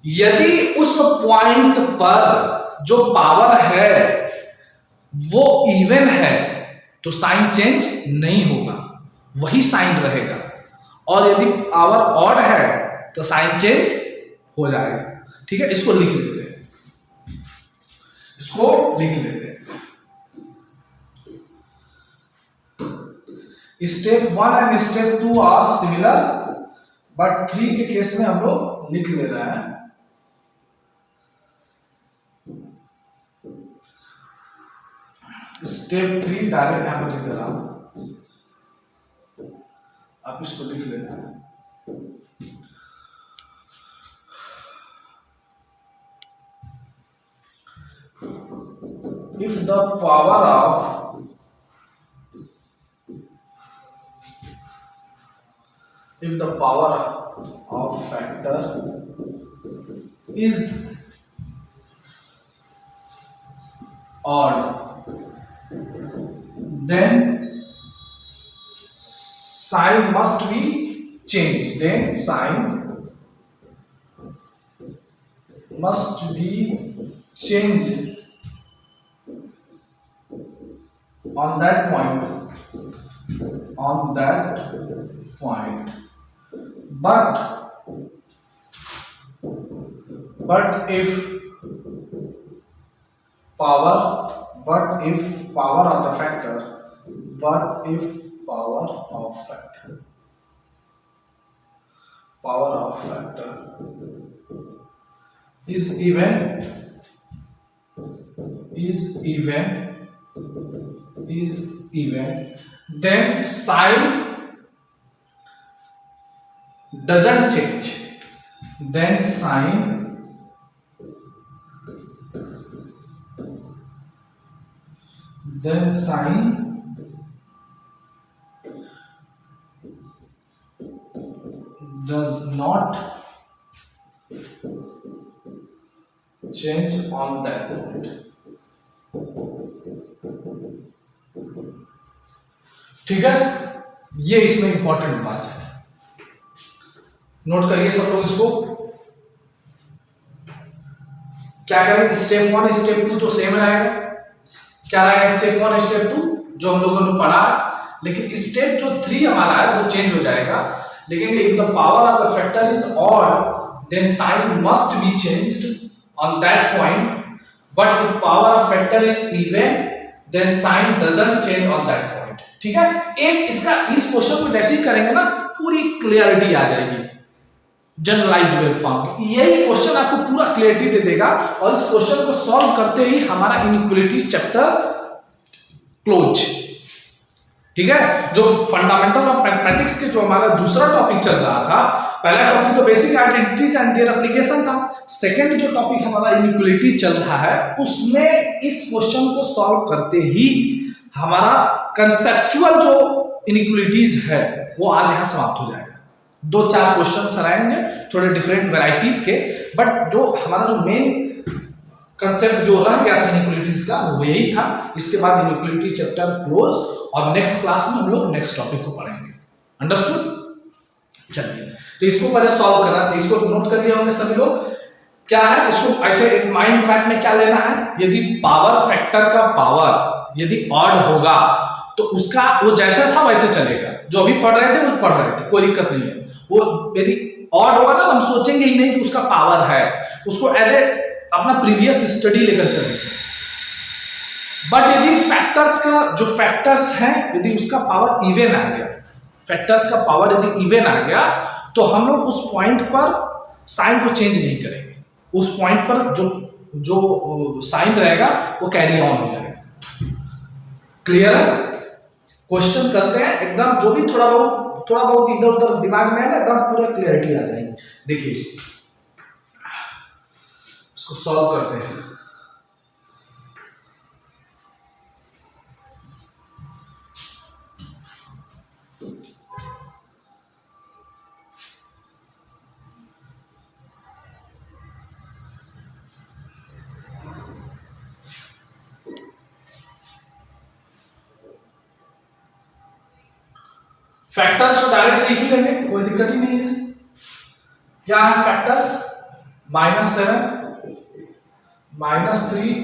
यदि उस पॉइंट पर जो पावर है वो इवन है तो साइन चेंज नहीं होगा, वही साइन रहेगा। और यदि पावर ऑड है तो साइन चेंज हो जाएगा। ठीक है, इसको लिख लेते हैं, इसको लिख लेते हैं। Step 1 and step 2 are similar, but 3 के केस में हम लोग लिख ले रहे हैं। स्टेप 3 डायरेक्ट यहां पर लिख दे रहा हूं, आप इसको लिख लेना। If the power of factor is odd, then sign must be changed. Then sign must be changed on that point. But if power of the factor is even, then sign doesn't change. Then sign does not change on that point. ठीक है, ये इसमें important बात है, note करिए सब लोग इसको। क्या करेंगे, स्टेप 1 स्टेप 2 तो सेम रहेगा। क्या रहेगा, स्टेप 1 स्टेप 2 जो हम लोगों ने पढ़ा, लेकिन स्टेप जो 3 हमारा है वो चेंज हो जाएगा। लिखेंगे if the power of the factor is odd then sign must be changed on that point, but if power of factor is even then sign doesn't change on that point. ठीक है, एक इसका इस question को जैसे ही करेंगे ना पूरी क्लियरिटी आ जाएगी जनरलाइज्ड वेव फॉर्म। यही क्वेश्चन आपको पूरा क्लियरिटी दे देगा, और इस क्वेश्चन को सॉल्व करते ही हमारा इनइक्वालिटीज चैप्टर क्लोज। ठीक है, जो फंडामेंटल ऑफ मैथमेटिक्स के जो हमारा दूसरा टॉपिक चल रहा था, पहला टॉपिक तो basic identities and their application था, सेकंड जो टॉपिक हमारा इनइक्वालिटीज चल रहा है उसमें इस क्वेश्चन को सॉल्व करते ही हमारा कंसेप्चुअल जो इनइक्वालिटीज है वो आज यहां समाप्त हो जाएगा। 2-4 क्वेश्चन आएंगे थोड़े डिफरेंट वैरायटीज के, बट जो हमारा जो मेन कंसेप्ट जो रह गया था इनइक्वालिटीज का वो यही था। इसके बाद इनइक्वालिटी चैप्टर क्लोज, और नेक्स्ट क्लास में हम लोग नेक्स्ट टॉपिक को पढ़ेंगे। अंडरस्टूड? चलिए, तो इसको पहले सॉल्व करना, तो इसको नोट कर लिए होंगे सभी लोग। क्या है, इसको ऐसे एक माइंड मैप में क्या लेना है, यदि पावर फैक्टर का पावर यदि ऑड होगा तो उसका वो जैसा था वैसे चलेगा, जो अभी पढ़ रहे थे वो पढ़ रहे थे, कोई दिक्कत नहीं है। वो यदि ऑड होगा ना हम सोचेंगे ही नहीं कि उसका पावर है, उसको एज ए अपना प्रीवियस स्टडी लेकर चलेंगे। बट यदि फैक्टर्स का जो फैक्टर्स हैं यदि उसका पावर इवन आ गया, फैक्टर्स का पावर यदि इवन आ गया तो हम लोग उस पॉइंट पर साइन को चेंज नहीं करेंगे, उस पॉइंट पर जो साइन रहेगा वो कैरी ऑन हो जाएगा। क्लियर है? क्वेश्चन करते हैं एकदम, जो भी थोड़ा बहुत इधर उधर दिमाग में है ना एकदम पूरा क्लियरिटी आ जाएगी। देखिए इसको सॉल्व करते हैं। फैक्टर्स तो डायरेक्ट लिख ही लेंगे, कोई दिक्कत ही नहीं है। क्या है फैक्टर्स, -7 -3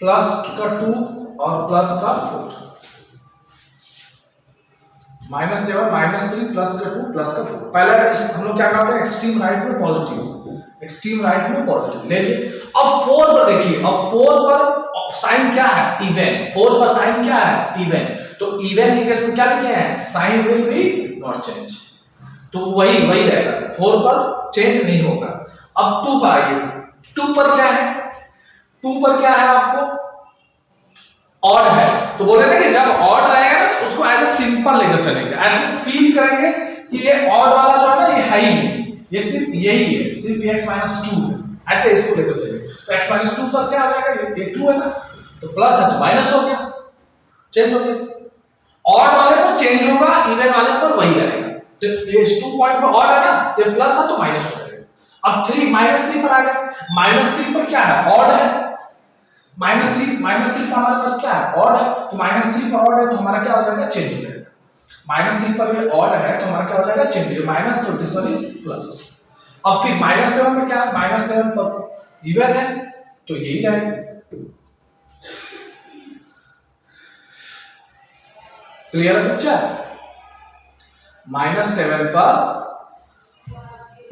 प्लस का 2 और प्लस का 4। -7 -3 प्लस का 2 प्लस का 4। पहला हम लोग क्या करते हैं, एक्सट्रीम राइट में पॉजिटिव, एक्सट्रीम राइट में पॉजिटिव ले लिए। अब 4 पर देखिए, अब 4 पर साइन क्या है, इवन। 4 पर साइन क्या है, इवन। तो इवन के केस में क्या लिखे हैं, sign will be not change, तो वही रहेगा, 4 पर चेंज नहीं होगा। अब 2 पर आइए, 2 पर क्या है, 2 पर क्या है आपको ऑड है, तो बोले ना कि जब ऑड रहेगा ना तो उसको एज सिंपल लेकर चलेंगे, ऐसे फील करेंगे कि ये ऑड वाला जो है ना ये है ही नहीं, ये सिर्फ यही है, सिर्फ x - 2 है, ऐसे इसको लेकर चलेंगे। तो x - 2 पर क्या आ जाएगा, ये 2 है ना, तो प्लस है तो माइनस हो गया, चेंज हो गया। ऑड वाले पर चेंज होगा, इवन वाले पर वही रहेगा। तो ये 2 पॉइंट पर ऑड है ना, तो प्लस है तो माइनस हो जाएगा। अब 3 -3 पर आ गया, -3 पर क्या है, ऑड है, -3 पर हमारे पास क्या है, ऑड है, तो -3 पर ऑड है तो हमारा क्या हो जाएगा, चेंज हो जाएगा। -3 पर ये ऑड है तो हमारा क्या हो जाएगा, चेंज, ये माइनस, तो दिस वन इज प्लस। अब फिर -7 में क्या है, -7 पर इवन है तो यही रहेगा। क्लियर है बच्चा, -7 पर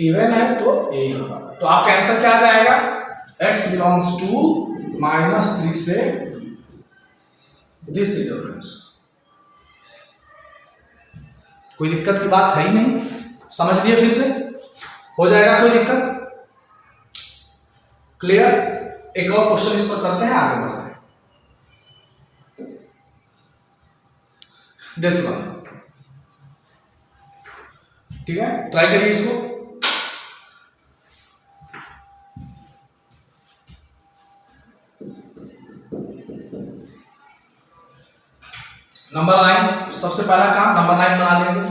इवन है तो यही होगा। तो आपका आंसर क्या आ जाएगा, x बिलोंग्स टू -3 से दिस इज डिफरेंस। कोई दिक्कत की बात है ही नहीं, समझ लिए, फिर से हो जाएगा, कोई दिक्कत, क्लियर। एक और क्वेश्चन इस पर करते हैं, आगे बढ़ते हैं। दिस वन, ठीक है, ट्राई करिए इसको। नंबर 9, सबसे पहला काम नंबर 9 बना लेंगे।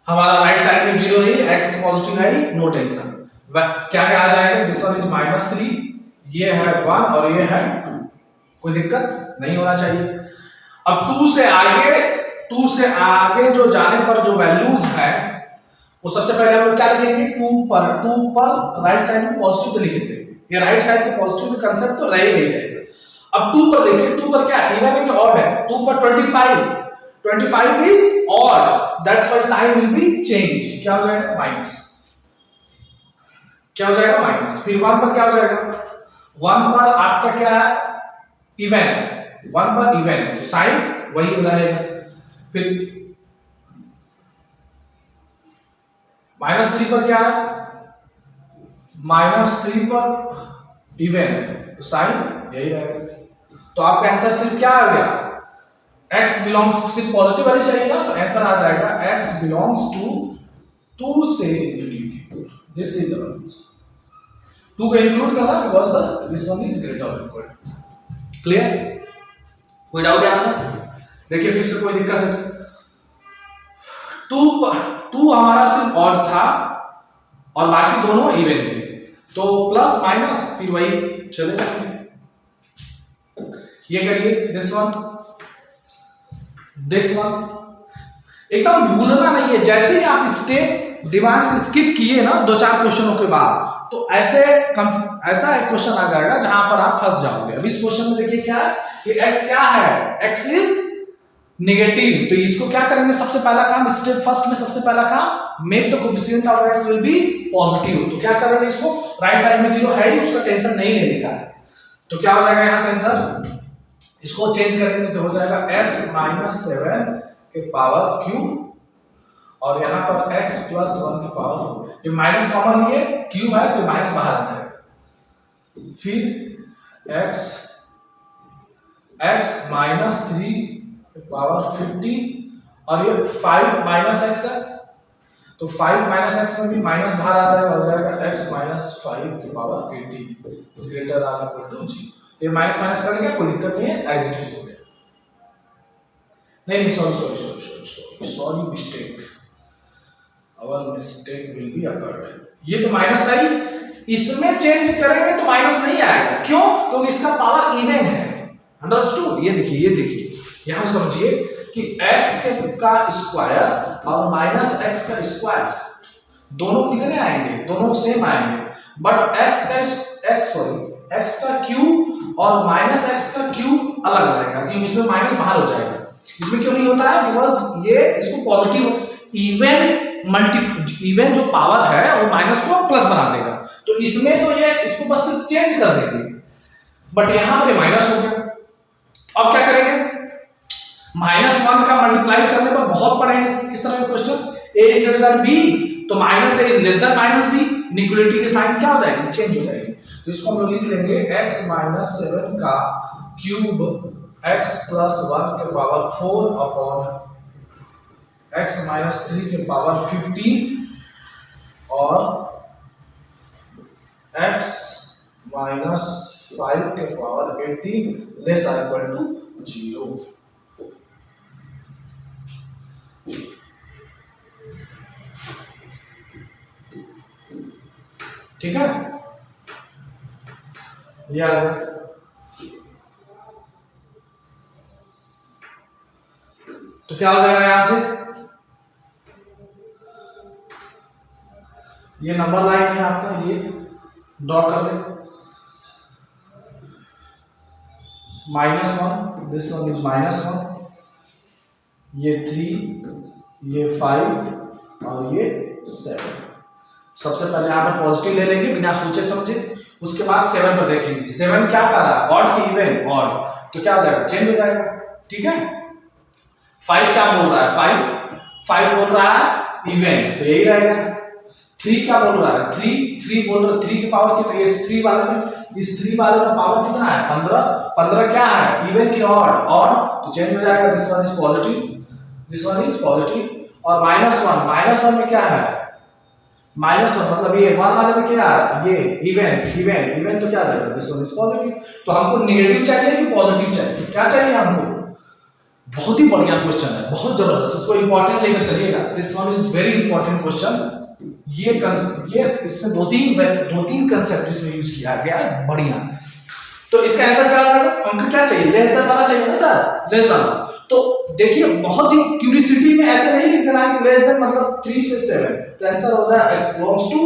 हमारा राइट साइड में 0 है, x पॉजिटिव है, नो टेंशन। क्या क्या आ जाएगा, दिस वन इज -3, ये है 1 और ये है 2, कोई दिक्कत नहीं होना चाहिए। अब 2 से आगे जो जाने पर जो वैल्यूज है वो सबसे पहले हम लोग क्या लिखेंगे, 2 पर राइट साइड में पॉजिटिव तो लिखेंगे, ये राइट साइड में पॉजिटिव का कांसेप्ट तो रह ही नहीं जाएगा। अब 2 पर देखिए, 2 पर क्या है, इवन है कि ऑड है, 2 पर 25 is odd, that's why sign will be change, क्या हो जाएगा, माइनस, क्या हो जाएगा, माइनस। फिर 1 पर क्या हो जाएगा, 1 पर आपका क्या है, इवन, 1 पर इवन, तो साइन वही रहेगा। फिर -3 पर क्या है, -3 पर इवन, तो साइन यही रहेगा। तो आपका आंसर सिर्फ क्या आ गया, x बिलोंग्स, सिर्फ पॉजिटिव वाली चाहिए ना, तो आंसर आ जाएगा x बिलोंग्स टू 2 से include, this is our answer. 2 को इंक्लूड करना because the this one is greater और इक्वल। क्लियर, कोई डाउट है आपको, देखिए फिर से, कोई दिक्कत है तो 2 हमारा सिर्फ ऑड था और बाकी दोनों इवन थे, तो प्लस माइनस फिर वही चले जाएंगे। ये करिए, दिस वन एकदम भूलना नहीं है, जैसे ही आप स्टेप दिमाग से स्किप किए ना 2-4 क्वेश्चनों के बाद, तो ऐसा एक क्वेश्चन आ जाएगा जहां पर आप फंस जाओगे। अब इस क्वेश्चन में देखिए क्या है, कि x क्या है, x इज नेगेटिव, तो इसको क्या करेंगे, सबसे पहला काम, स्टेप फर्स्ट में सबसे पहला काम, make the coefficient of x will be positive. तो क्या करेंगे, इसको राइट साइड में 0 है ही, उसका टेंशन नहीं लेने का है, तो क्या हो जाएगा यहां से आंसर, इसको चेंज करेंगे तो हो जाएगा x - 7 के पावर क्यूब, और यहाँ पर x + 1 की पावर, ये माइनस कॉमन लिए, क्यूब है तो माइनस बाहर आ जाएगा। फिर x -3 की पावर 50, और ये 5 - x है, तो 5 - x में भी माइनस बाहर आ जाएगा, हो जाएगा x - 5 की power 80 greater or equal to 0। ये माइनस माइनस कर लिया, कोई दिक्कत नहीं है, एज इट इज हो गया। नहीं, sorry, mistake, our mistake will be occurred. ये तो माइनस आई, इसमें चेंज करेंगे तो माइनस नहीं आएगा, क्यों, क्योंकि इसका पावर इवन है, अंडरस्टूड। ये देखिए यहां समझिए कि x का स्क्वायर और -x का स्क्वायर दोनों कितने आएंगे, दोनों सेम आएंगे, बट x का क्यूब और -x का क्यूब अलग आएगा, क्योंकि इसमें माइनस बाहर हो जाएगा। इसमें क्यों नहीं होता है? बिकॉज ये इसको पॉजिटिव इवन जो पावर है वो माइनस को प्लस बना देगा, तो इसमें तो ये इसको बस चेंज कर देगी, बट यहां पे माइनस हो गया। अब क्या करेंगे? -1 का मल्टीप्लाई करने पर बहुत पढ़े इस तरह के question, a is greater than b, तो minus a is less than minus b, inequality की साइन क्या हो जाएगी? चेंज हो जाएगी। तो इसको हम लोग लिख लेंगे x - 7 का क्यूब x + 1 के पावर 4 अपॉन x - 3 के पावर 15 और x - 5 के power 18 less or equal to 0। ठीक है, ये आ गया। तो क्या हो जाएगा यहां से? ये नंबर लाइन है आपका, ये ड्रॉ कर ले। -1, दिस वन इज -1, ये 3, ये 5 और ये 7। सबसे पहले यहाँ पे पॉजिटिव ले लेंगे बिना सोचे समझे, उसके बाद 7 पर देखेंगे 7 क्या कर रहा है, ऑड की इवन, ऑड, तो क्या हो जाएगा? चेंज हो जाएगा। ठीक है, 5 क्या बोल रहा है? 5 बोल रहा है इवन, तो यही रहेगा। 3 क्या बोल रहा है? 3 बोल रहा है 3 की पावर कितना? इस 3 वाले में, इस 3 वाले का पावर कितना है? 15 क्या है? इवन की ऑड, तो चेंज हो जाएगा। This one is positive, this one is positive. और -1 में क्या है? -1 मतलब ये 1 वाले में क्या है? ये इवन, तो क्या आ जाएगा? This one is positive. तो हमको नेगेटिव चाहिए कि पॉजिटिव चाहिए? क्या चाहिए हमको? बहुत ही बढ़िया क्वेश्चन है, बहुत जबरदस्त, इसको इंपॉर्टेंट लेकर चलिएगा। This one is very important question. ये इसमें दो तीन कंसेप्ट इसमें यूज किया गया है, बढ़िया। तो इसका आंसर क्या होगा? हमको क्या चाहिए? लेस देन वाला चाहिए ना सर, लेस देन। तो देखिए बहुत ही क्यूरियोसिटी में ऐसे नहीं लिख देना है कि लेस देन मतलब 3 से 7, तो आंसर हो जाएगा x belongs to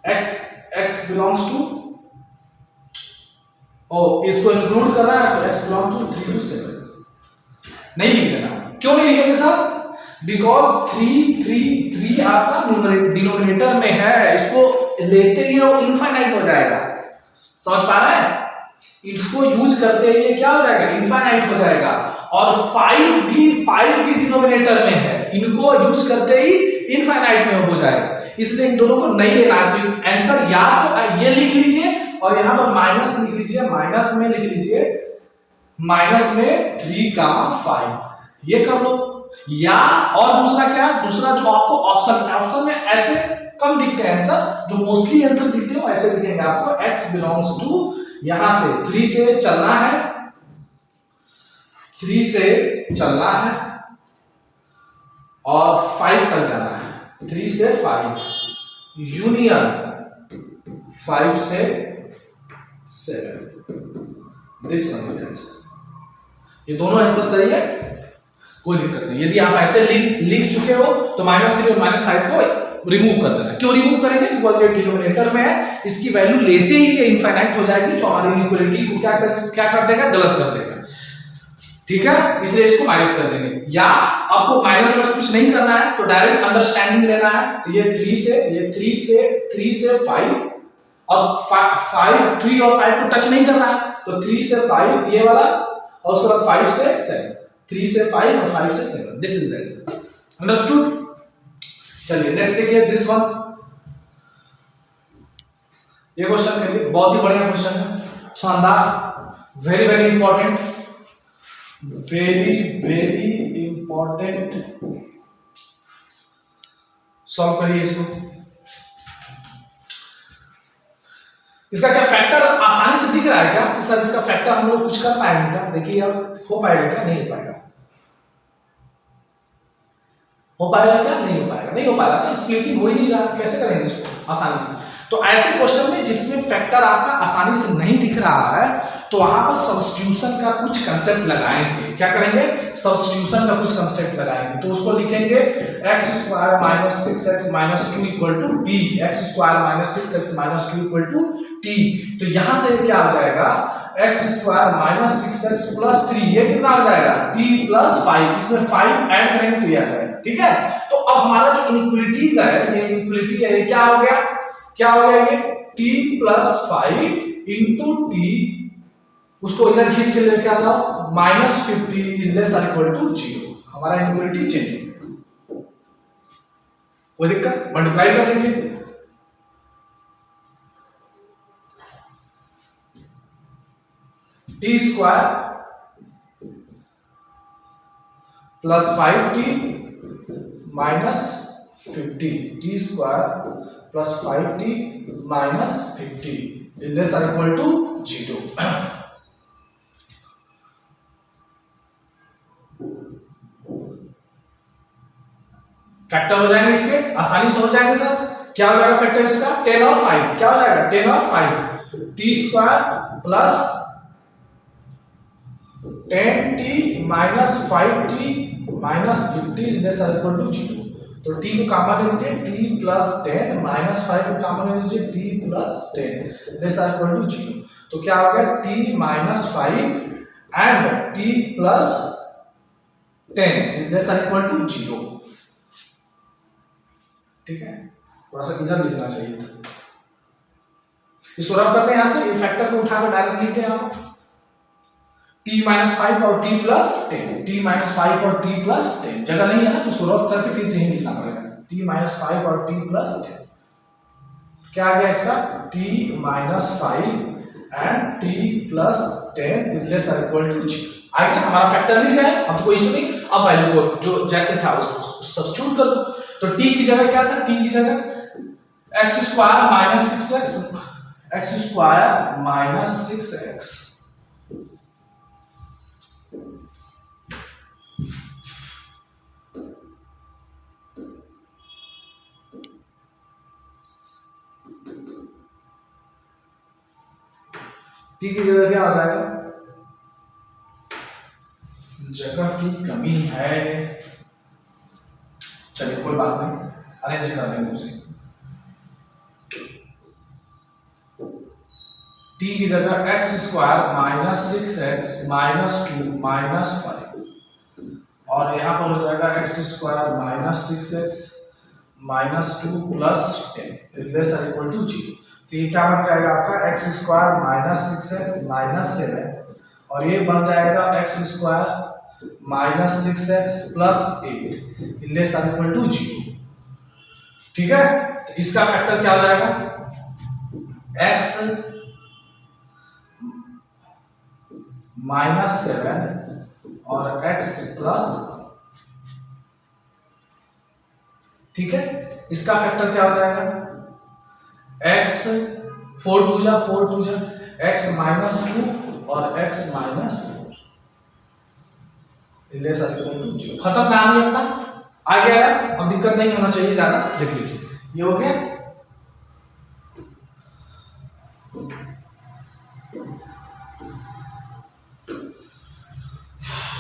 x belongs to, इसको इंक्लूड कर रहा है तो x बिलोंग्स टू 3 to 7 नहीं लिख देना। क्यों नहीं लिखेंगे सर? बिकॉज 3 आपका डिनोमिनेटर में है, इसको लेते ही वो इनफाइनाइट हो जाएगा। समझ पा रहे हैं? इसको यूज करते ही क्या हो जाएगा? इनफाइनाइट हो जाएगा। और 5 भी डिनोमिनेटर में है, इनको यूज करते ही इनफाइनाइट में हो जाएगा, इसलिए इन दोनों को नहीं लेना है। तो आंसर या तो ये लिख लीजिए और यहां पर माइनस लिख लीजिए, माइनस में लिख लीजिए -3, 5 ये कर लो। या और दूसरा क्या? दूसरा जो आपको ऑप्शन में ऐसे कम दिखते हैं आंसर, जो मोस्टली आंसर दिखते हैं वो ऐसे दिखेंगे आपको। x बिलोंग्स टू, यहां से 3 से चलना है, 3 से चलना है और 5 तक जाना है। 3 से 5 यूनियन 5 से 7, दिस वन इज आंसर। ये दोनों आंसर सही है, कोई दिक्कत नहीं। यदि आप ऐसे लिख चुके हो तो -3 और -5 को रिमूव कर देना। क्यों रिमूव करेंगे? बिकॉज ये डिनोमिनेटर में है, इसकी वैल्यू लेते ही ये इनफाइनाइट हो जाएगी, जो हमारी इनइक्वालिटी को क्या कर देगा? गलत कर देगा। ठीक है, इसलिए इसको माइनस कर देंगे। या आपको माइनस प्लस कुछ नहीं करना है, तो डायरेक्ट अंडरस्टैंडिंग लेना है। तो ये 3 से 5 और 3 और 5 को टच नहीं करना है, तो 3 से 5 ये वाला और उसके बाद 5 से 7, 3 से 5 और 5 से 7, this is the answer. Understood? चलिए नेक्स्ट देखिए दिस वन। ये क्वेश्चन करिए, बहुत ही बढ़िया क्वेश्चन है, शानदार, very very important, very important. Solve करिए इसको। इसका क्या फैक्टर आसानी से दिख रहा है क्या? सर इसका फैक्टर हम लोग कुछ कर पाएंगे क्या? देखिए अब हो पाएगा क्या? नहीं हो पाएगा। हो पाएगा क्या? नहीं हो पाएगा, नहीं हो पाएगा ना, स्प्लिटिंग हो ही नहीं रहा, कैसे करेंगे इसको आसानी से? तो ऐसे क्वेश्चन में जिसमें फैक्टर आपका आसानी से नहीं दिख रहा है तो वहां पर सब्स्टिट्यूशन का कुछ कंसेप्ट लगाएंगे। क्या करेंगे? सब्स्टिट्यूशन का कुछ कंसेप्ट लगाएंगे। तो उसको लिखेंगे x square minus 6x minus 2 equal to T, x square minus 6x minus 2 equal to T. तो यहां से क्या हो जाएगा? x square minus 6x plus 3, ये कितना हो जाएगा? t प्लस 5, इसमें 5 ऐड करेंगे तो ये आ जाएगा। ठीक है, तो अब हमारा जो इनइक्वालिटीज है, ये इनइक्वालिटी है, ये क्या हो गया? क्या हो गया? ये t प्लस 5 इंटू टी, उसको इधर खींच के लेके आ जाओ, माइनस 50 इज लेस और इक्वल टू 0। हमारा इनइक्वालिटी चेंज हो गया। कोई दिक्कत? मल्टीप्लाई कर लीजिए, T square plus 5t minus 50, T square plus 5t minus 50 is less और इक्वल टू 0। फैक्टर हो जाएंगे इसके, आसानी से हो जाएंगे सर। क्या हो जाएगा फैक्टर इसका? 10 और 5, क्या हो जाएगा? 10 और 5, T square plus 10t minus 5t minus 50 is less और इक्वल टू 0। तो t को कॉमन ले लीजिए, t प्लस 10 माइनस 5 को कॉमन ले लीजिए, t प्लस 10 लेस और इक्वल टू 0। तो क्या हो गया? t minus 5 and t plus 10 is less और इक्वल टू 0। ठीक है, थोड़ा सा इधर लिखना चाहिए था। इसको रफ करते हैं, यहां से फैक्टर को उठाकर डायरेक्ट लिखते हैं आप, t माइनस 5 और t प्लस 10, t माइनस 5 और t प्लस 10, जगह नहीं है ना तो इसको रफ करके फिर से ही लिखना पड़ेगा, t माइनस 5 और t प्लस 10। क्या आ गया इसका? t minus 5 and t plus 10 is less और इक्वल टू 0। आ गया, हमारा फैक्टर मिल गया, अब कोई इशू नहीं। अब वैल्यू को जो जैसे था उसको सब्स्टिट्यूट कर दो। तो t की जगह क्या था? t की जगह x square minus 6x, x square minus 6x t की जगह क्या हो जाएगा? जगह की कमी है, चलिए कोई बात नहीं, अरेंज कर देंगे उसे। t की जगह x square minus 6x minus 2 minus 5 और यहाँ पर हो जाएगा x square minus 6x minus 2 plus 10 is less और इक्वल टू 0। तो ये क्या बन जाएगा आपका? x square minus 6x minus 7 और ये बन जाएगा x square minus 6x plus 8 is less और इक्वल टू 0। ठीक है, तो इसका फैक्टर क्या हो जाएगा? x माइनस 7 और x प्लस, ठीक है, इसका फैक्टर क्या हो जाएगा? x 4 2 जा x माइनस 2 और x माइनस 4 लेस और इक्वल टू 0। खत्म काम ही अपना, आ गया है, अब दिक्कत नहीं होना चाहिए ज्यादा। देख लीजिए, ये हो गया।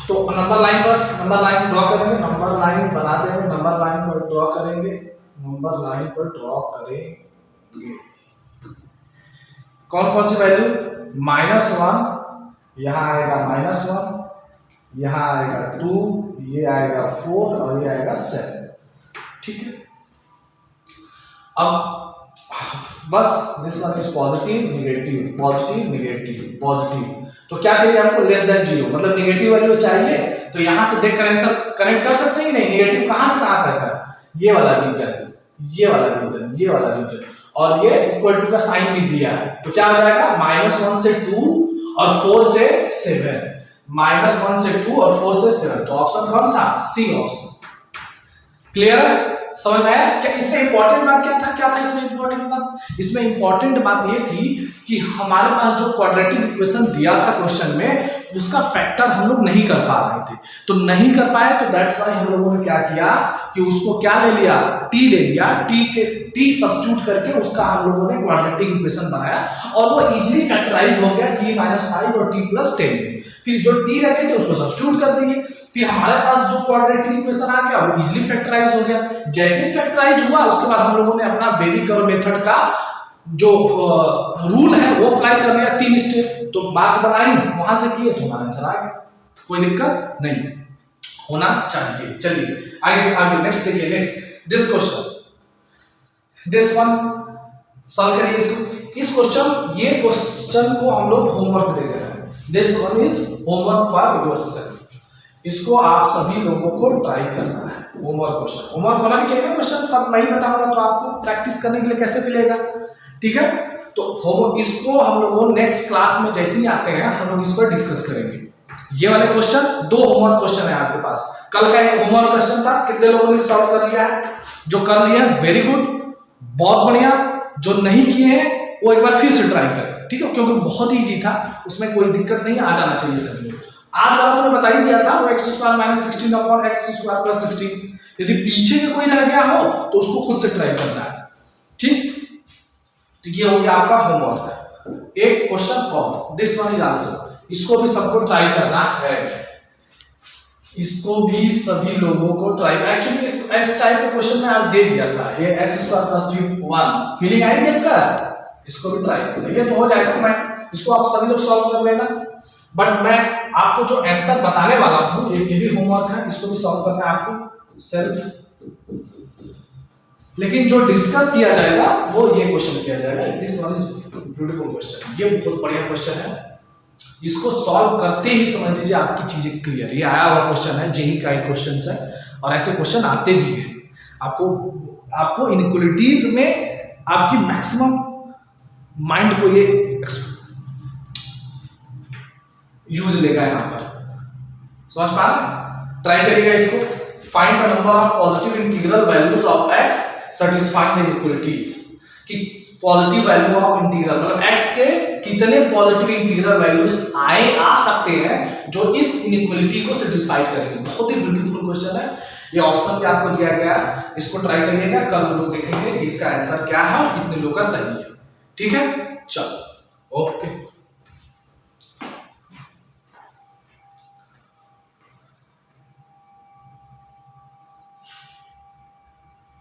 तो नंबर लाइन ड्रॉ करेंगे, नंबर लाइन बनाते हैं, नंबर लाइन पर ड्रॉ करेंगे, नंबर लाइन पर ड्रॉ करेंगे। कौन कौन सी वैल्यू? -1 यहाँ आएगा, -1 यहाँ आएगा 2, ये आएगा 4 और ये आएगा 7। ठीक है, अब बस this one is positive negative positive negative positive. तो क्या चाहिए आपको? लेस देन 0, मतलब नेगेटिव वैल्यू चाहिए। तो यहां से देख कनेक्ट कर सकते हैं कि नहीं? नेगेटिव कहां से कहां तक है? ये वाला रीजन, ये वाला रीजन, ये वाला रीजन, और ये इक्वल टू का साइन भी दिया है। तो क्या हो जाएगा? -1 से 2 और 4 से 7, -1 से 2 और 4 से 7। तो ऑप्शन कौन सा? C option. क्लियर है? समझ में आया? क्या इसमें इंपॉर्टेंट बात क्या था इसमें इंपॉर्टेंट बात? इसमें इंपॉर्टेंट बात ये थी कि हमारे पास जो क्वाड्रेटिक इक्वेशन दिया था क्वेश्चन में, उसका फैक्टर हम लोग नहीं कर पा रहे थे, तो नहीं कर पाए तो दैट्स वाई हम लोगों ने क्या किया कि उसको क्या ले लिया, टी ले लिया, टी सब्स्टिट्यूट करके उसका हम लोगों ने क्वाड्रेटिक इक्वेशन बनाया और वो इजीली फैक्टराइज हो गया t-5 और t+10 में। फिर जो टी रखे थे उसको सब्स्टिट्यूट कर दिए, फिर हमारे पास जो क्वाड्रेटिक इक्वेशन आ गया वो इजीली फैक्टराइज हो गया। जैसे फैक्टराइज हुआ उसके बाद हम लोगों ने अपना वेरी कर्व मेथड का जो रूल है वो अप्लाई कर लिया 3 स्टेप, तो बात बनाई वहां से किए तो हमारा आंसर आ गया, कोई दिक्कत नहीं होना चाहिए। चलिए आगे नेक्स्ट देखिए, next this question, this one solve करिए इसको। इस क्वेश्चन, ये क्वेश्चन को हम लोग होमवर्क दे दे रहे हैं, this one is homework for yourself, इसको आप सभी लोगों को ट्राई करना है। होमवर्क क्वेश्चन, होमवर्क होना भी चाहिए, क्वेश्चन सब नहीं बताऊंगा तो आपको प्रैक्टिस करने के लिए कैसे मिलेगा, ठीक है। तो इसको हम लोग नेक्स्ट क्लास में जैसे ही आते हैं हम लोग इस पर डिस्कस करेंगे। ये वाले क्वेश्चन 2 होमवर्क क्वेश्चन है आपके पास, कल का एक होमवर्क क्वेश्चन था, कितने लोगों ने सॉल्व कर लिया है? जो कर लिया है वेरी गुड, बहुत बढ़िया, जो नहीं किए हैं वो एक बार फिर से ट्राई करें, ठीक है, क्योंकि बहुत इजी था, उसमें कोई दिक्कत नहीं, आ जाना चाहिए सभी लोग। आज वाला मैंने बता ही दिया था वो x² - 16 x² + 16, यदि पीछे में कोई रह गया हो तो उसको खुद से ट्राई करना है, ठीक। तो ये हो गया आपका होमवर्क। एक क्वेश्चन और, दिस वन इज आल्सो, इसको भी सबको ट्राई करना है, इसको भी सभी लोगों को ट्राई, एक्चुअली इस टाइप का क्वेश्चन मैं आज दे दिया था, ये x² + 3 फीलिंग आई देखकर, इसको भी ट्राई करना, ये तो हो जाएगा, मैं इसको आप सभी लोग सॉल्व कर लेना, बट मैं आपको जो आंसर बताने वाला हूं ये भी होमवर्क है, इसको भी सॉल्व करना है आपको सेल्फ, लेकिन जो डिस्कस किया जाएगा वो ये क्वेश्चन किया जाएगा। This one is beautiful question, ये बहुत बढ़िया क्वेश्चन है, इसको सॉल्व करते ही समझ लीजिए आपकी चीजें क्लियर। ये आया हुआ क्वेश्चन है, जेई का एक क्वेश्चन है और ऐसे क्वेश्चन आते भी हैं, आपको इनइक्वालिटीज में आपकी मैक्सिमम माइंड को ये यूज लेगा यहाँ पर, समझ पा रहे? ट्राई करिएगा इसको। Find the number of positive integral values of x satisfying the inequalities, कि पॉजिटिव वैल्यू ऑफ इंटीग्रल मतलब x के कितने पॉजिटिव इंटीग्रल वैल्यूज आ सकते हैं जो इस इनइक्वालिटी को सेटिस्फाई करेंगे। बहुत ही ब्यूटीफुल क्वेश्चन है, ये ऑप्शन भी आपको दिया गया है, इसको ट्राई करिएगा, कल हम लोग देखेंगे कि इसका आंसर क्या है और कितने लोग का सही है, ठीक है। चलो ओके।